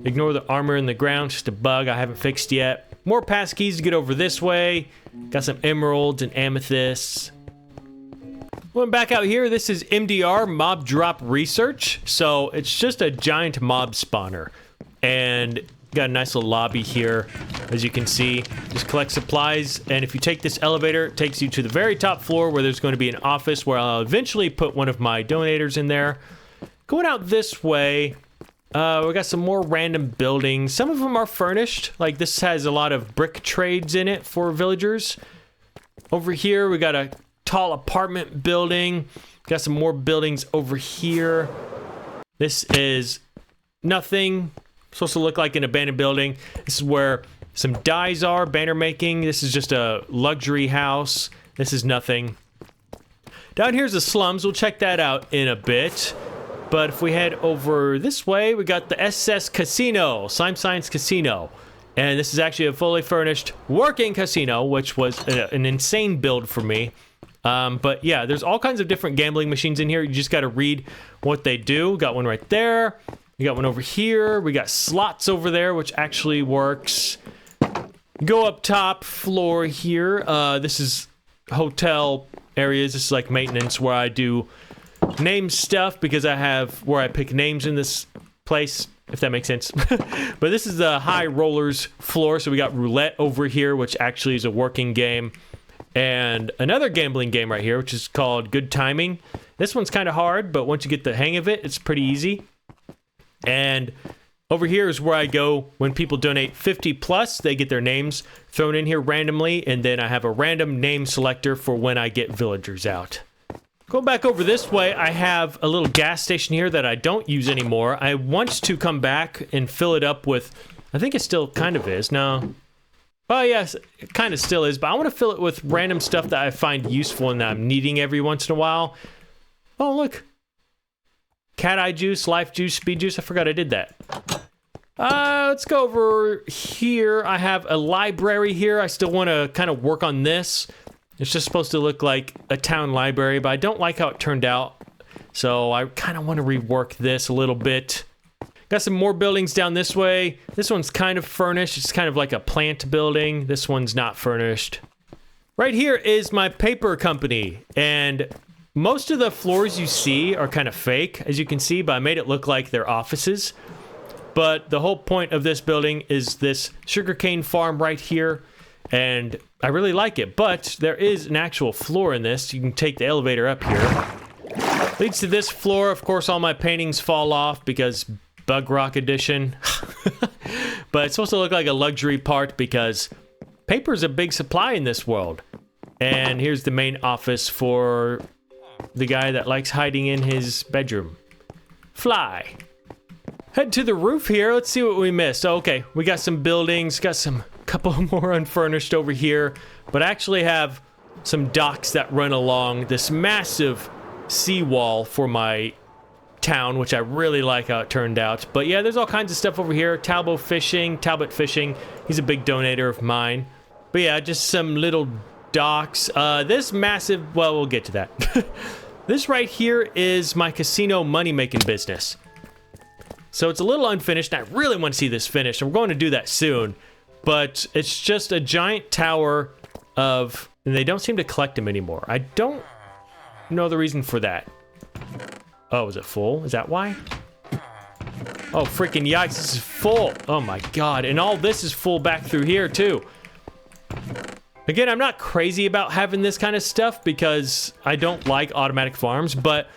Ignore the armor in the ground. Just a bug I haven't fixed yet. More pass keys to get over this way. Got some emeralds and amethysts. Going back out here, this is MDR, Mob Drop Research. So it's just a giant mob spawner. And got a nice little lobby here, as you can see. Just collect supplies, and if you take this elevator, it takes you to the very top floor where there's going to be an office where I'll eventually put one of my donators in there. Going out this way, we got some more random buildings. Some of them are furnished, like this has a lot of brick trades in it for villagers. Over here, we got a tall apartment building. Got some more buildings over here. This is nothing. Supposed to look like an abandoned building. This is where some dyes are, banner making. This is just a luxury house. This is nothing. Down here's the slums. We'll check that out in a bit. But if we head over this way, we got the SS Casino, Slime Science Casino. And this is actually a fully furnished working casino, which was an insane build for me. But yeah, there's all kinds of different gambling machines in here. You just got to read what they do. Got one right there. We got one over here. We got slots over there, which actually works. Go up top floor here. This is hotel areas. This is like maintenance where I do name stuff because I have where I pick names in this place, if that makes sense. But this is the high rollers floor. So we got roulette over here, which actually is a working game. And another gambling game right here, which is called Good Timing. This one's kind of hard, but once you get the hang of it, it's pretty easy. And over here is where I go when people donate 50 plus. They get their names thrown in here randomly, and then I have a random name selector for when I get villagers out. Going back over this way, I have a little gas station here that I don't use anymore. I want to come back and fill it up with, I think it still kind of is. No. Oh, yes, it kind of still is, but I want to fill it with random stuff that I find useful and that I'm needing every once in a while. Oh, look. Cat eye juice, life juice, speed juice. I forgot I did that. Let's go over here. I have a library here. I still want to kind of work on this. It's just supposed to look like a town library, but I don't like how it turned out. So I kind of want to rework this a little bit. Got some more buildings down this way. This one's kind of furnished. It's kind of like a plant building. This one's not furnished. Right here is my paper company, and most of the floors you see are kind of fake, as you can see, but I made it look like they're offices. But the whole point of this building is this sugarcane farm right here, and I really like it. But there is an actual floor in this. You can take the elevator up here. Leads to this floor. Of course, all my paintings fall off because Bug Rock Edition. But it's supposed to look like a luxury part because paper's a big supply in this world. And here's the main office for the guy that likes hiding in his bedroom. Fly. Head to the roof here. Let's see what we missed. Oh, okay, we got some buildings, got some couple more unfurnished over here, but I actually have some docks that run along this massive seawall for my town, which I really like how it turned out. But yeah, there's all kinds of stuff over here. Talbot Fishing. He's a big donator of mine. But yeah, just some little docks. This massive, well, we'll get to that. This right here is my casino money-making business. So it's a little unfinished, and I really want to see this finished. I'm going to do that soon. But it's just a giant tower of, and they don't seem to collect them anymore. I don't know the reason for that. Oh, is it full? Is that why? Oh, freaking yikes, this is full. Oh my god, and all this is full back through here too. Again, I'm not crazy about having this kind of stuff because I don't like automatic farms, but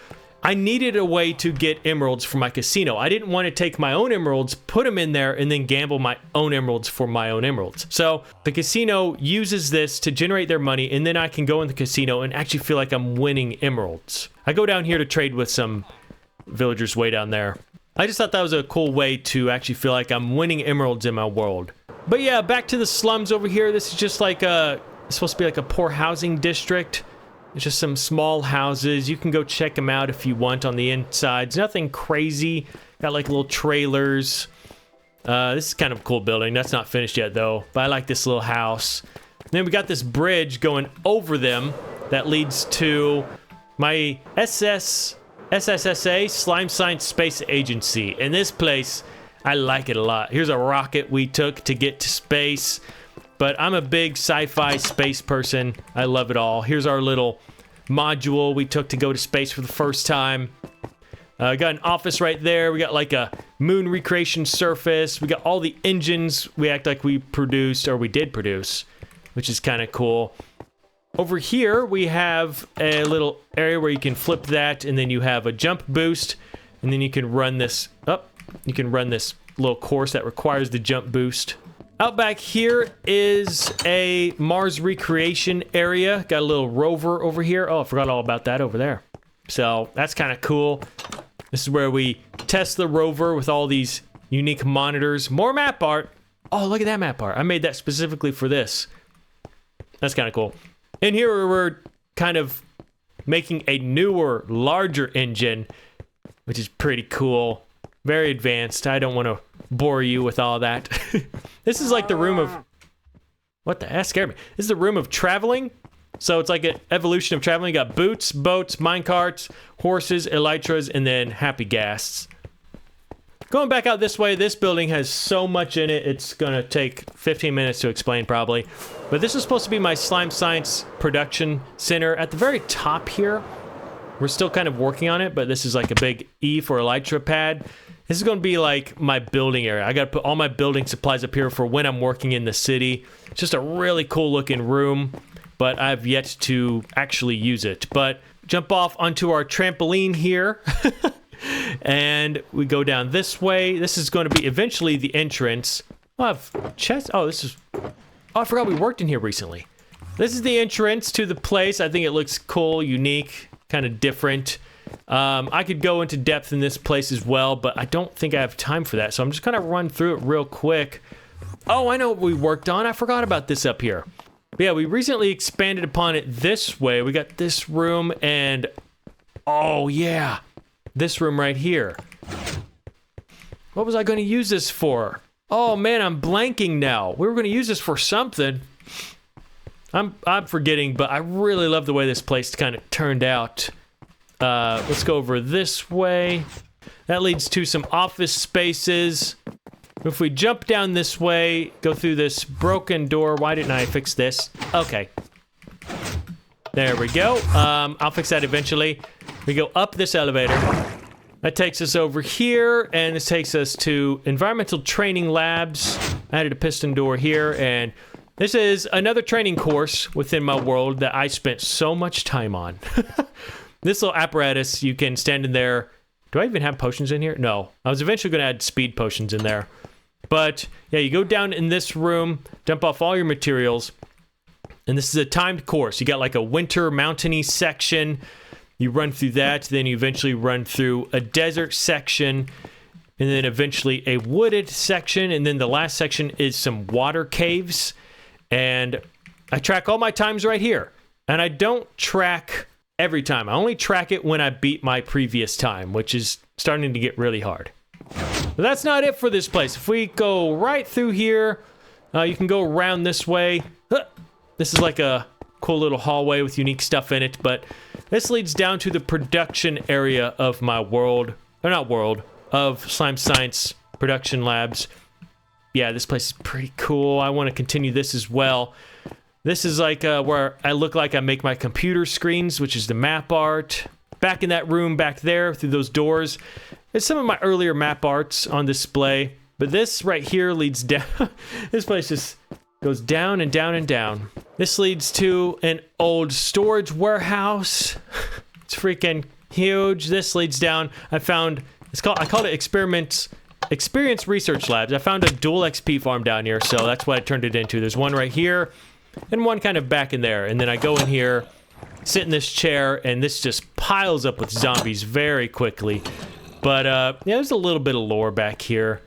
I needed a way to get emeralds for my casino. I didn't want to take my own emeralds, put them in there, and then gamble my own emeralds for my own emeralds. So the casino uses this to generate their money, and then I can go in the casino and actually feel like I'm winning emeralds. I go down here to trade with some villagers way down there. I just thought that was a cool way to actually feel like I'm winning emeralds in my world. But yeah, back to the slums over here. This is just like it's supposed to be like a poor housing district. It's just some small houses. You can go check them out if you want on the insides. Nothing crazy. Got like little trailers. This is kind of a cool building. That's not finished yet though, but I like this little house. And then we got this bridge going over them that leads to my SSSA, Slime Science Space Agency. And this place, I like it a lot. Here's a rocket we took to get to space. But I'm a big sci-fi space person. I love it all. Here's our little module we took to go to space for the first time. Got an office right there. We got like a moon recreation surface. We got all the engines we act like we produced, or we did produce, which is kind of cool. Over here, we have a little area where you can flip that, and then you have a jump boost, and then you can run this up. You can run this little course that requires the jump boost. Out back here is a Mars recreation area. Got a little rover over here. Oh, I forgot all about that over there. So that's kind of cool. This is where we test the rover with all these unique monitors. More map art. Oh, look at that map art. I made that specifically for this. That's kind of cool. In here, we're kind of making a newer, larger engine, which is pretty cool. Very advanced. I don't want to bore you with all that. This is like the room of... What the heck? That scared me. This is the room of traveling. So it's like an evolution of traveling. You got boots, boats, minecarts, horses, elytras, and then happy ghasts. Going back out this way, this building has so much in it, it's going to take 15 minutes to explain probably. But this is supposed to be my Slime Science production center. At the very top here, we're still kind of working on it, but this is like a big E for elytra pad. This is going to be like my building area. I got to put all my building supplies up here for when I'm working in the city. It's just a really cool looking room, but I've yet to actually use it. But jump off onto our trampoline here. And we go down this way. This is going to be eventually the entrance. Oh, I have chest. Oh, this is... Oh, I forgot we worked in here recently. This is the entrance to the place. I think it looks cool, unique, kind of different. I could go into depth in this place as well, but I don't think I have time for that. So I'm just going to run through it real quick. Oh, I know what we worked on. I forgot about this up here. But yeah, we recently expanded upon it this way. We got this room and... Oh, yeah. This room right here. What was I going to use this for? Oh man, I'm blanking now. We were going to use this for something. I'm forgetting, but I really love the way this place kind of turned out. Let's go over this way. That leads to some office spaces. If we jump down this way, go through this broken door. Why didn't I fix this? Okay. There we go. I'll fix that eventually. We go up this elevator. That takes us over here, and this takes us to environmental training labs. I added a piston door here, and this is another training course within my world that I spent so much time on. This little apparatus, you can stand in there. Do I even have potions in here? No. I was eventually going to add speed potions in there. But, yeah, you go down in this room, dump off all your materials, and this is a timed course. You got like a winter mountainy section. You run through that, then you eventually run through a desert section, and then eventually a wooded section, and then the last section is some water caves. And I track all my times right here. And I don't track every time. I only track it when I beat my previous time, which is starting to get really hard. But that's not it for this place. If we go right through here, you can go around this way. This is like a cool little hallway with unique stuff in it, but this leads down to the production area of my world, or not world, of Slime Science production labs. Yeah, this place is pretty cool. I want to continue this as well. This is like where I look like I make my computer screens, which is the map art. back in that room back there through those doors is some of my earlier map arts on display. But this right here leads down. This place just goes down and down and down. This leads to an old storage warehouse. It's freaking huge. This leads down. I called it Experience Research Labs. I found a dual XP farm down here, so that's what I turned it into. There's one right here and one kind of back in there. And then I go in here, sit in this chair, and this just piles up with zombies very quickly. But yeah, there's a little bit of lore back here.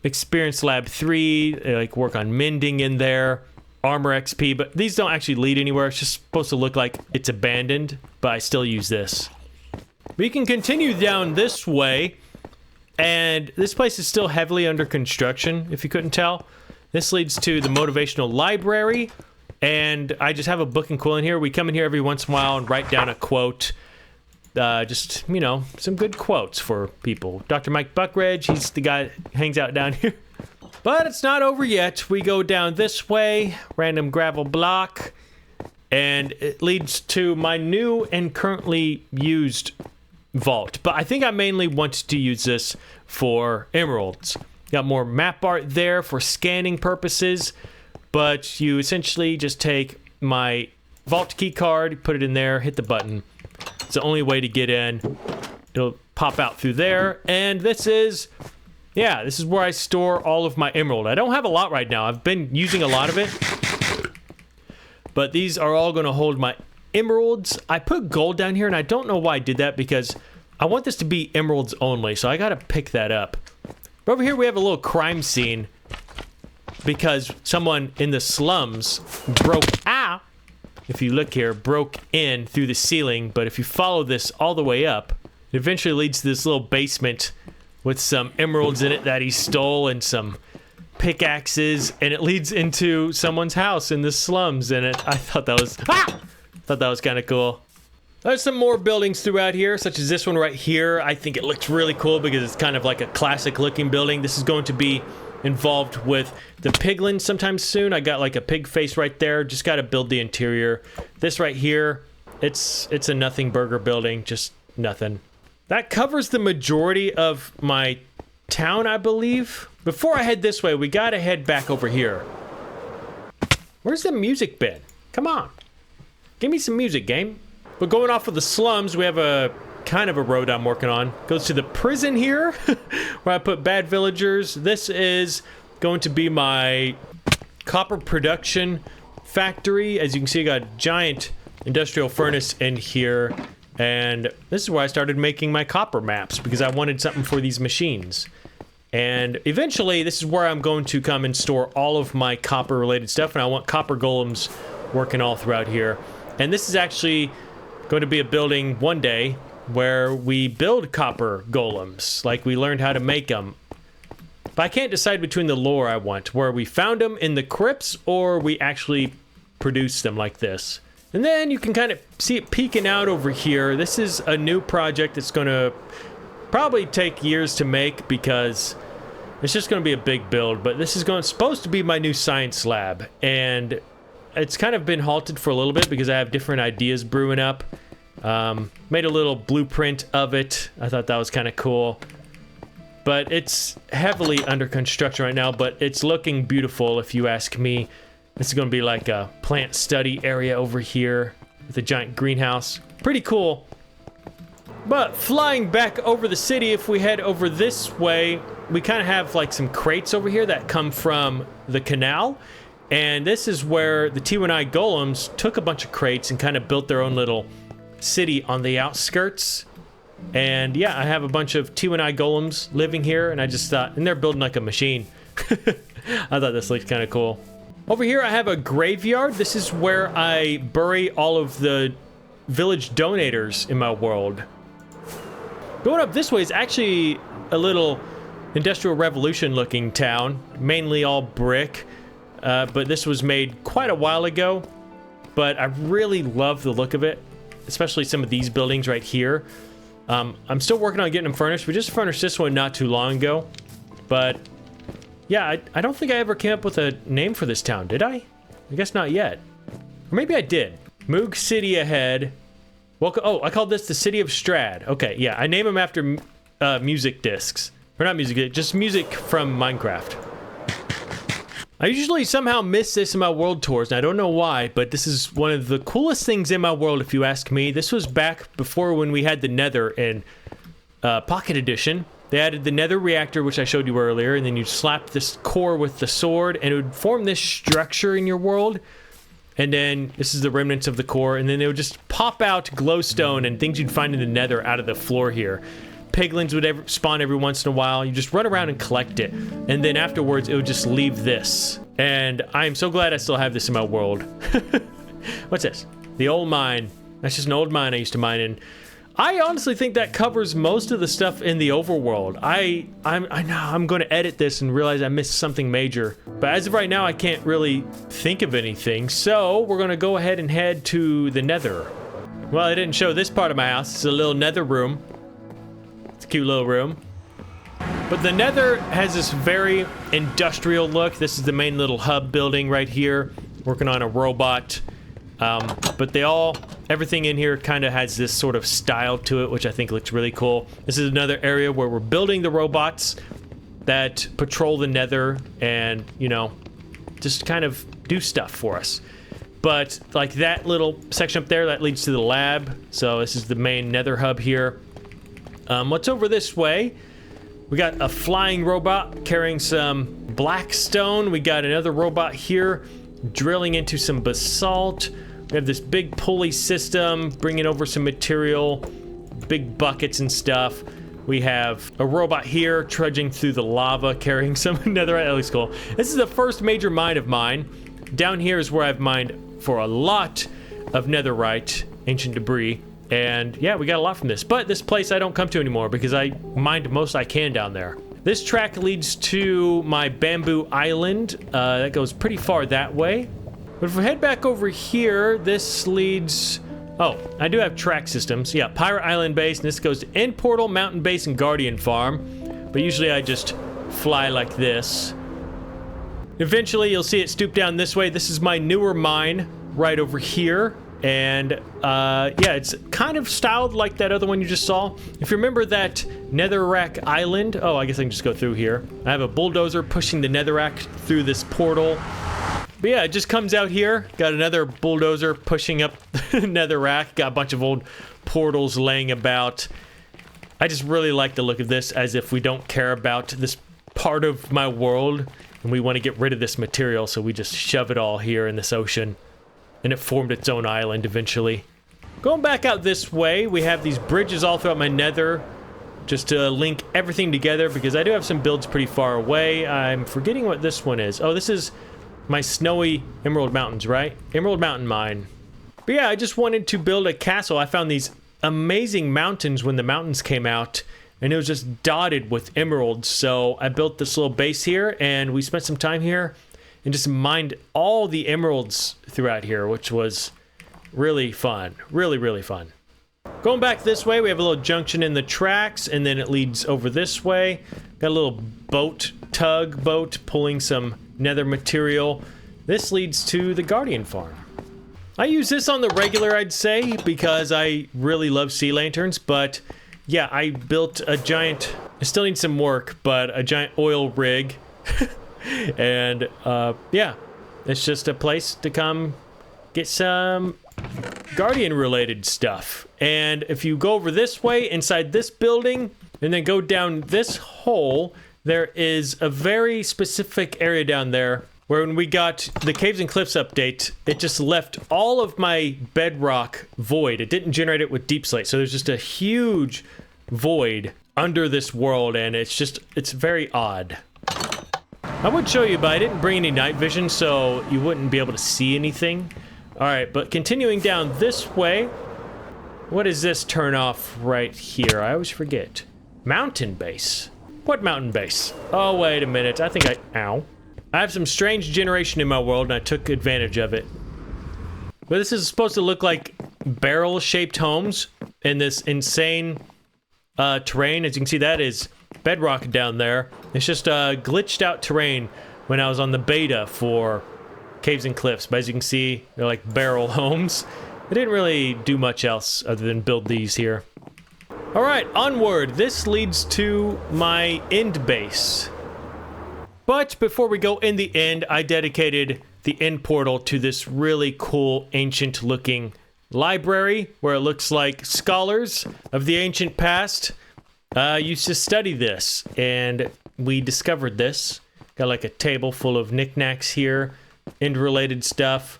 Experience Lab 3, like work on mending in there, armor XP, but these don't actually lead anywhere. It's just supposed to look like it's abandoned, but I still use this. We can continue down this way, and this place is still heavily under construction, if you couldn't tell. This leads to the motivational library, and I just have a book and quill in here. We come in here every once in a while and write down a quote. Just, you know, some good quotes for people. Dr. Mike Buckridge, he's the guy that hangs out down here. But it's not over yet. We go down this way, random gravel block, and it leads to my new and currently used vault. But I think I mainly want to use this for emeralds. Got more map art there for scanning purposes, but you essentially just take my vault key card, put it in there, hit the button. It's the only way to get in. It'll pop out through there. And this is where I store all of my emerald. I don't have a lot right now. I've been using a lot of it. But these are all going to hold my emeralds. I put gold down here, and I don't know why I did that because I want this to be emeralds only. So I got to pick that up. But over here we have a little crime scene because someone in the slums if you look here, broke in through the ceiling, but if you follow this all the way up, it eventually leads to this little basement with some emeralds in it that he stole and some pickaxes, and it leads into someone's house in the slums, and I thought that was kind of cool. There's some more buildings throughout here, such as this one right here. I think it looks really cool because it's kind of like a classic looking building. This is going to be involved with the piglin sometime soon. I got like a pig face right there. Just got to build the interior. This right here, it's a nothing burger building, just nothing. That covers the majority of my town, I believe. Before I head this way, we got to head back over here. Where's the music been? Come on. Give me some music, game. But going off of the slums, we have a kind of a road I'm working on. Goes to the prison here where I put bad villagers. This is going to be my copper production factory. As you can see, I got a giant industrial furnace in here, and this is where I started making my copper maps because I wanted something for these machines. And eventually this is where I'm going to come and store all of my copper related stuff, and I want copper golems working all throughout here. And this is actually going to be a building one day where we build copper golems, like we learned how to make them. But I can't decide between the lore I want, where we found them in the crypts or we actually produce them like this. And then you can kind of see it peeking out over here. This is a new project that's going to probably take years to make because it's just going to be a big build. But this is supposed to be my new science lab, and it's kind of been halted for a little bit because I have different ideas brewing up. Made a little blueprint of it. I thought that was kind of cool. But it's heavily under construction right now, but it's looking beautiful if you ask me. This is going to be like a plant study area over here with a giant greenhouse. Pretty cool. But flying back over the city, if we head over this way, we kind of have like some crates over here that come from the canal. And this is where the T1I golems took a bunch of crates and kind of built their own little city on the outskirts. And yeah, I have a bunch of T1I golems living here, and I just thought, and they're building like a machine. I thought this looked kind of cool. Over here I have a graveyard. This is where I bury all of the village donators in my world. Going up this way is actually a little Industrial Revolution looking town, mainly all brick, but this was made quite a while ago. But I really love the look of it, especially some of these buildings right here. I'm still working on getting them furnished. We just furnished this one not too long ago. But yeah, I don't think I ever came up with a name for this town, did I? I guess not yet. Or maybe I did. Moog City ahead. Welcome. Oh, I called this the City of Strad. Okay, yeah, I name them after music discs. Or not music, just music from Minecraft. I usually somehow miss this in my world tours, and I don't know why, but this is one of the coolest things in my world, if you ask me. This was back before when we had the Nether in Pocket Edition. They added the Nether reactor, which I showed you earlier, and then you slap this core with the sword, and it would form this structure in your world. And then this is the remnants of the core, and then it would just pop out glowstone and things you'd find in the Nether out of the floor here. Piglins would spawn every once in a while. You just run around and collect it, and then afterwards it would just leave this. And I am so glad I still have this in my world. What's this? The old mine. That's just an old mine I used to mine in. I honestly think that covers most of the stuff in the overworld. I know I'm going to edit this and realize I missed something major, but as of right now I can't really think of anything, so we're going to go ahead and head to the Nether. Well, I didn't show this part of my house. It's a little Nether room. It's a cute little room. But the Nether has this very industrial look. This is the main little hub building right here, working on a robot. But everything in here kind of has this sort of style to it, which I think looks really cool. This is another area where we're building the robots that patrol the Nether and, you know, just kind of do stuff for us. But like that little section up there, that leads to the lab. So this is the main Nether hub here. What's over this way? We got a flying robot carrying some black stone. We got another robot here drilling into some basalt. We have this big pulley system bringing over some material, big buckets and stuff. We have a robot here trudging through the lava carrying some netherite. That looks cool. This is the first major mine of mine. Down here is where I've mined for a lot of netherite, ancient debris. And yeah, we got a lot from this. But this place I don't come to anymore because I mined most I can down there. This track leads to my bamboo island. That goes pretty far that way. But if we head back over here, this leads... Oh, I do have track systems. Yeah, Pirate Island Base, and this goes to End Portal, Mountain Base, and Guardian Farm. But usually I just fly like this. Eventually, you'll see it stoop down this way. This is my newer mine right over here. And, yeah, it's kind of styled like that other one you just saw. If you remember that Netherrack Island... Oh, I guess I can just go through here. I have a bulldozer pushing the Netherrack through this portal. But yeah, it just comes out here. Got another bulldozer pushing up the Netherrack. Got a bunch of old portals laying about. I just really like the look of this, as if we don't care about this part of my world and we want to get rid of this material, so we just shove it all here in this ocean. And it formed its own island eventually. Going back out this way, we have these bridges all throughout my Nether, just to link everything together, because I do have some builds pretty far away. I'm forgetting what this one is. Oh, this is my snowy Emerald Mountains, right? Emerald Mountain mine. But yeah, I just wanted to build a castle. I found these amazing mountains when the mountains came out, and it was just dotted with emeralds. So I built this little base here, and we spent some time here and just mined all the emeralds throughout here, which was really fun. Really, really fun. Going back this way, we have a little junction in the tracks, and then it leads over this way. Got a little tugboat pulling some nether material. This leads to the Guardian Farm. I use this on the regular, I'd say, because I really love sea lanterns, but yeah, I built a giant... I still need some work, but a giant oil rig. And, yeah, it's just a place to come get some Guardian-related stuff. And if you go over this way, inside this building, and then go down this hole, there is a very specific area down there where when we got the Caves and Cliffs update, it just left all of my bedrock void. It didn't generate it with deep slate, so there's just a huge void under this world, and it's very odd. I would show you, but I didn't bring any night vision, so you wouldn't be able to see anything. Alright, but continuing down this way, what is this turn off right here? I always forget. Mountain base. What mountain base? Oh, wait a minute. I think ow. I have some strange generation in my world, and I took advantage of it. But this is supposed to look like barrel-shaped homes in this insane terrain. As you can see, that is bedrock down there. It's just glitched out terrain when I was on the beta for Caves and Cliffs. But as you can see, they're like barrel homes. I didn't really do much else other than build these here. All right, onward. This leads to my end base. But before we go in the end, I dedicated the end portal to this really cool ancient looking library where it looks like scholars of the ancient past used to study this, and we discovered this. Got like a table full of knickknacks here, end related stuff.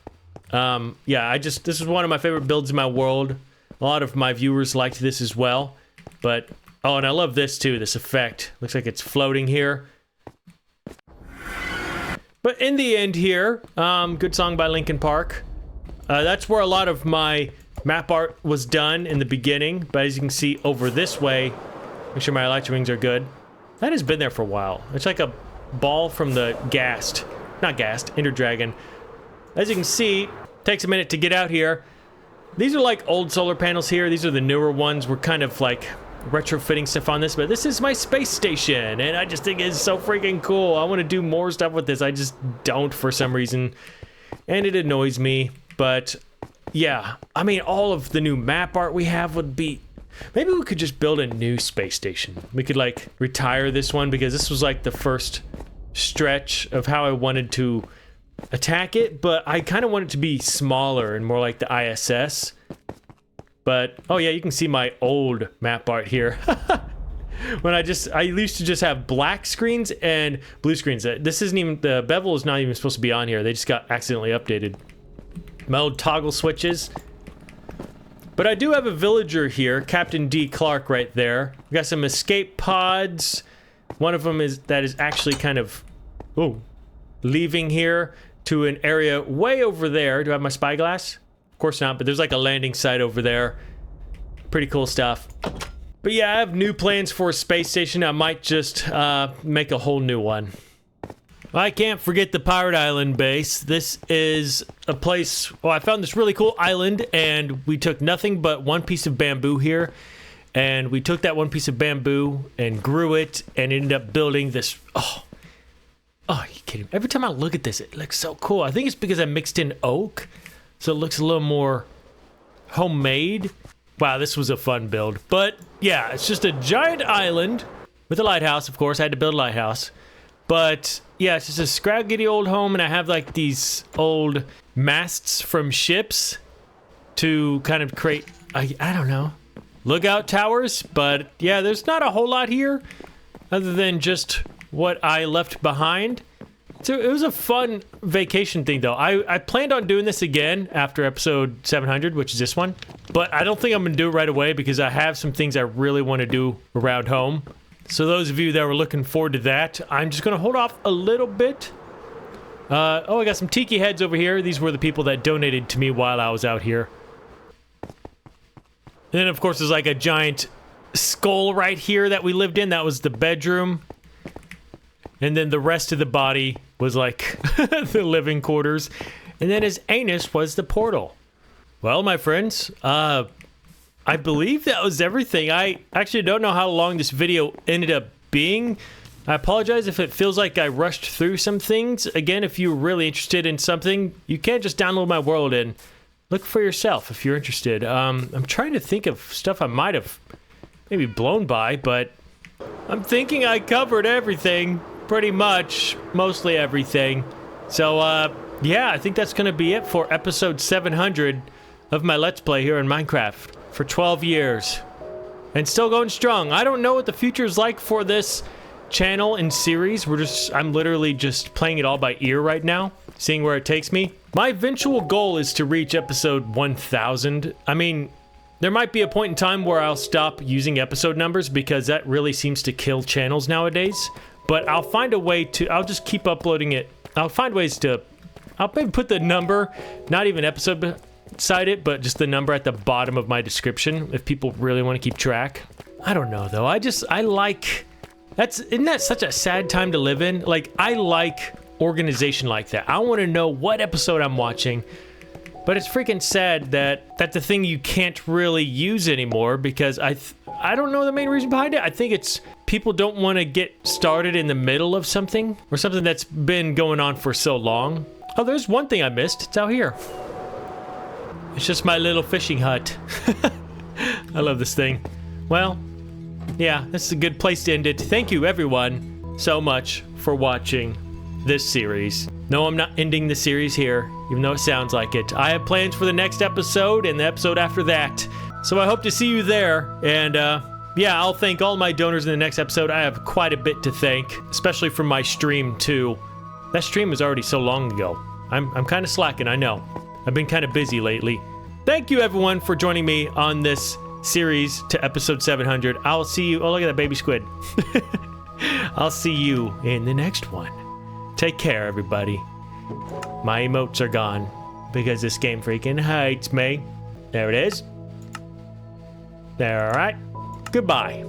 Yeah, this is one of my favorite builds in my world. A lot of my viewers liked this as well. But, oh, and I love this too, this effect. Looks like it's floating here. But in the end here, good song by Linkin Park. That's where a lot of my map art was done in the beginning. But as you can see over this way, make sure my electro wings are good. That has been there for a while. It's like a ball from the Ender Dragon. As you can see, takes a minute to get out here. These are like old solar panels here. These are the newer ones. We're kind of like retrofitting stuff on this, but this is my space station, and I just think it's so freaking cool. I want to do more stuff with this. I just don't for some reason, and it annoys me. But yeah, I mean, all of the new map art we have would be... Maybe we could just build a new space station. We could like retire this one because this was like the first stretch of how I wanted to attack it, but I kind of want it to be smaller and more like the ISS. But oh yeah, you can see my old map art here. When I used to just have black screens and blue screens. This isn't even, the bevel is not even supposed to be on here. They just got accidentally updated. My old toggle switches. But I do have a villager here, Captain D. Clark right there. We got some escape pods. One of them is actually kind of leaving here to an area way over there. Do I have my spyglass? Of course not, but there's like a landing site over there. Pretty cool stuff. But yeah, I have new plans for a space station. I might just make a whole new one. I can't forget the Pirate Island base. This is a place... Well, I found this really cool island, and we took nothing but one piece of bamboo here. And we took that one piece of bamboo and grew it and ended up building this... Oh, are you kidding me? Every time I look at this, it looks so cool. I think it's because I mixed in oak, so it looks a little more homemade. Wow, this was a fun build. But yeah, it's just a giant island with a lighthouse, of course. I had to build a lighthouse. But yeah, it's just a scraggly old home, and I have like these old masts from ships to kind of create, I don't know, lookout towers. But yeah, there's not a whole lot here other than just what I left behind. So it was a fun vacation thing though. I planned on doing this again after episode 700, which is this one. But I don't think I'm gonna do it right away because I have some things I really want to do around home. So those of you that were looking forward to that, I'm just gonna hold off a little bit. Oh, I got some tiki heads over here. These were the people that donated to me while I was out here. And then of course there's like a giant skull right here that we lived in. That was the bedroom. And then the rest of the body was like the living quarters. And then his anus was the portal. Well, my friends, I believe that was everything. I actually don't know how long this video ended up being. I apologize if it feels like I rushed through some things. Again, if you're really interested in something, you can just download my world and look for yourself if you're interested. I'm trying to think of stuff I might have maybe blown by, but I'm thinking I covered everything. Pretty much, mostly everything. So, yeah, I think that's going to be it for episode 700 of my Let's Play here in Minecraft for 12 years. And still going strong. I don't know what the future is like for this channel and series. I'm literally just playing it all by ear right now, seeing where it takes me. My eventual goal is to reach episode 1000. I mean, there might be a point in time where I'll stop using episode numbers because that really seems to kill channels nowadays. But I'll find a way to, I'll just keep uploading it. I'll find ways to, I'll maybe put the number, not even episode beside it, but just the number at the bottom of my description if people really want to keep track. I don't know though, I like, isn't that such a sad time to live in? Like, I like organization like that. I want to know what episode I'm watching, but it's freaking sad that that's a thing you can't really use anymore because I don't know the main reason behind it. I think it's people don't want to get started in the middle of something or something that's been going on for so long. Oh, there's one thing I missed. It's out here. It's just my little fishing hut. I love this thing. Well, yeah, this is a good place to end it. Thank you, everyone, so much for watching this series. No, I'm not ending the series here, even though it sounds like it. I have plans for the next episode and the episode after that. So I hope to see you there. And yeah, I'll thank all my donors in the next episode. I have quite a bit to thank, especially for my stream too. That stream was already so long ago. I'm kind of slacking, I know. I've been kind of busy lately. Thank you, everyone, for joining me on this series to episode 700. I'll see you. Oh, look at that baby squid. I'll see you in the next one. Take care, everybody. My emotes are gone because this game freaking hates me. There it is. All right. Goodbye.